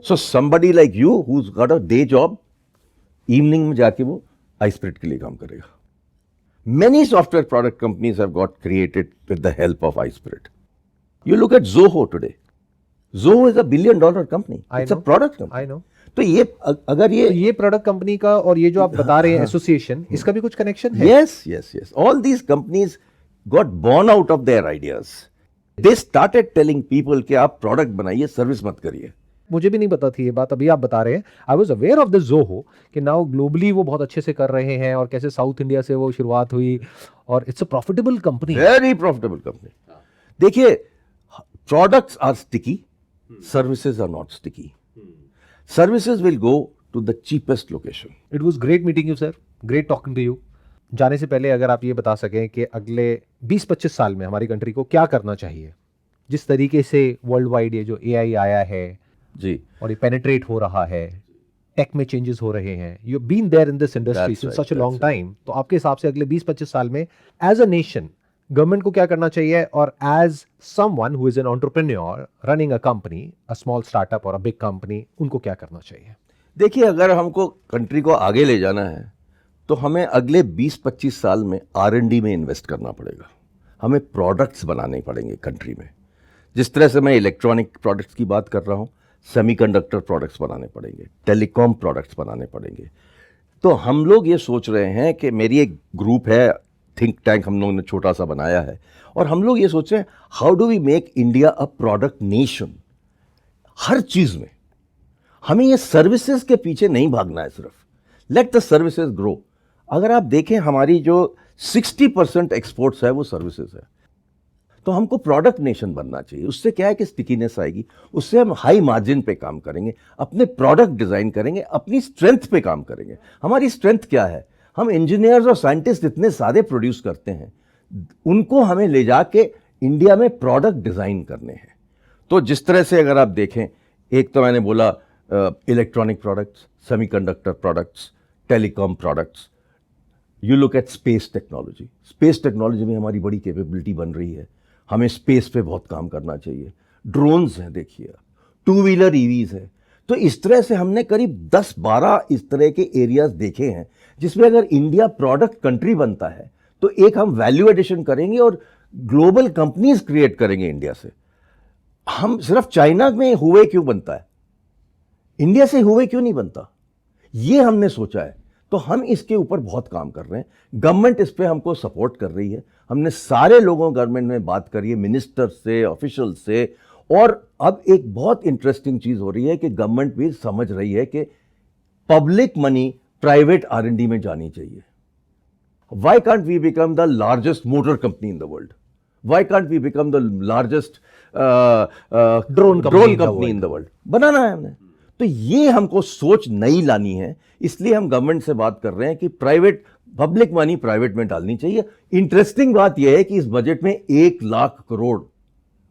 So somebody like you who's got a day job, evening में जाके वो iSpirit के लिए काम करेगा. Many software product companies have got created with the help of iSpirit. You look at Zoho today. Zoho is a $1 billion company. It's a product company. I know. तो ये अगर ये प्रोडक्ट कंपनी का और ये जो आप बता रहे हैं एसोसिएशन, इसका भी कुछ कनेक्शन है? Yes, yes, yes. All these companies got born out of their ideas. They started telling people कि आप प्रोडक्ट बनाइए, सर्विस मत करिए. मुझे भी नहीं पता थी ये बात, अभी आप बता रहे हैं. I was aware of the Zoho कि नाउ ग्लोबली वो बहुत अच्छे से कर रहे हैं और कैसे साउथ इंडिया से वो शुरुआत हुई और it's a profitable company. Very profitable company. देखिए, products are sticky, services are not sticky. Services will go to the cheapest location. It was great meeting you sir, great talking to you. जाने से पहले अगर आप ये बता सकें कि अगले 20-25 साल में हमारी कंट्री को क्या करना चाहिए, जिस तरीके से वर्ल्ड वाइड ये जो एआई आया है जी और ये पेनिट्रेट हो रहा है, टेक में चेंजेस हो रहे हैं, you been there in this industry since such a long time, तो आपके हिसाब से अगले 20-25 साल में एज अ नेशन गवर्नमेंट को क्या करना चाहिए और as someone who is an entrepreneur running a company, a small startup और अ बिग कंपनी, उनको क्या करना चाहिए? देखिए, अगर हमको कंट्री को आगे ले जाना है तो हमें अगले 20-25 साल में R&D में इन्वेस्ट करना पड़ेगा. हमें प्रोडक्ट्स बनाने पड़ेंगे कंट्री में. जिस तरह से मैं इलेक्ट्रॉनिक प्रोडक्ट्स की बात कर रहा हूँ, सेमीकंडक्टर प्रोडक्ट्स बनाने पड़ेंगे, टेलीकॉम प्रोडक्ट्स बनाने पड़ेंगे. तो हम लोग ये सोच रहे हैं कि मेरी एक ग्रुप है, थिंक टैंक हम लोगों ने छोटा सा बनाया है, और हम लोग ये सोच रहे हैं how do we make India a product nation. हर चीज़ में हमें ये सर्विसेज के पीछे नहीं भागना है सिर्फ. Let the services grow. अगर आप देखें, हमारी जो 60% एक्सपोर्ट्स है वो सर्विसेज है. तो हमको प्रोडक्ट नेशन बनना चाहिए. उससे क्या है कि स्टिकीनेस आएगी, उससे हम हाई मार्जिन पे काम करेंगे, अपने प्रोडक्ट डिजाइन करेंगे, अपनी स्ट्रेंथ पे काम करेंगे. हमारी स्ट्रेंथ क्या है? हम इंजीनियर्स और साइंटिस्ट इतने सारे प्रोड्यूस करते हैं, उनको हमें ले जाके इंडिया में प्रोडक्ट डिजाइन करने हैं. तो जिस तरह से अगर आप देखें, एक तो मैंने बोला electronic products, semiconductor products, telecom products. You look at space technology. Space technology में हमारी बड़ी कैपेबिलिटी बन रही है. हमें स्पेस पे बहुत काम करना चाहिए. ड्रोन्स हैं, देखिए, 2-व्हीलर ईवीज है. तो इस तरह से हमने करीब 10-12 इस तरह के एरियाज देखे हैं जिसमें अगर इंडिया प्रोडक्ट कंट्री बनता है तो एक हम वैल्यू एडिशन करेंगे और ग्लोबल कंपनीज क्रिएट करेंगे इंडिया से. हम सिर्फ चाइना में हुए क्यों बनता है, इंडिया से हुए क्यों नहीं बनता, ये हमने सोचा है. तो हम इसके ऊपर बहुत काम कर रहे हैं. गवर्नमेंट इस पे हमको सपोर्ट कर रही है. हमने सारे लोगों गवर्नमेंट में बात करी है, मिनिस्टर से, ऑफिशियल से. और अब एक बहुत इंटरेस्टिंग चीज हो रही है कि गवर्नमेंट भी समझ रही है कि पब्लिक मनी प्राइवेट R&D में जानी चाहिए. Why can't we become the largest motor company in the world? Why can't we become the largest drone company in the world? बनाना है हमने. तो ये हमको सोच नई लानी है. इसलिए हम गवर्नमेंट से बात कर रहे हैं कि प्राइवेट, पब्लिक मनी प्राइवेट में डालनी चाहिए. इंटरेस्टिंग बात यह है कि इस बजट में 1 लाख करोड़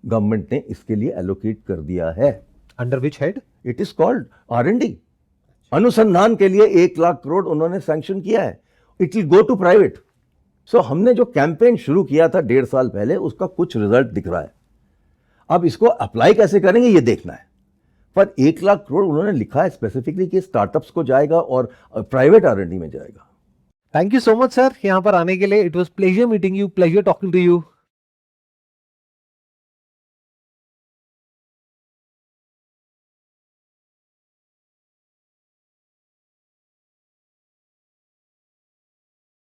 गवर्नमेंट ने इसके लिए एलोकेट कर दिया है. Under which head? It is called R&D. अनुसंधान के लिए 1 लाख करोड़ उन्होंने सैंक्शन किया है. It will go to private. So हमने जो कैंपेन शुरू किया था 1.5 साल पहले, उसका कुछ रिजल्ट दिख रहा है. अब इसको अप्लाई कैसे करेंगे ये देखना है. पर 1 लाख करोड़ उन्होंने लिखा है स्पेसिफिकली कि स्टार्टअप्स को जाएगा और प्राइवेट R&D में जाएगा. Thank you so much sir, यहाँ पर आने के लिए. It was pleasure meeting you, pleasure talking to you.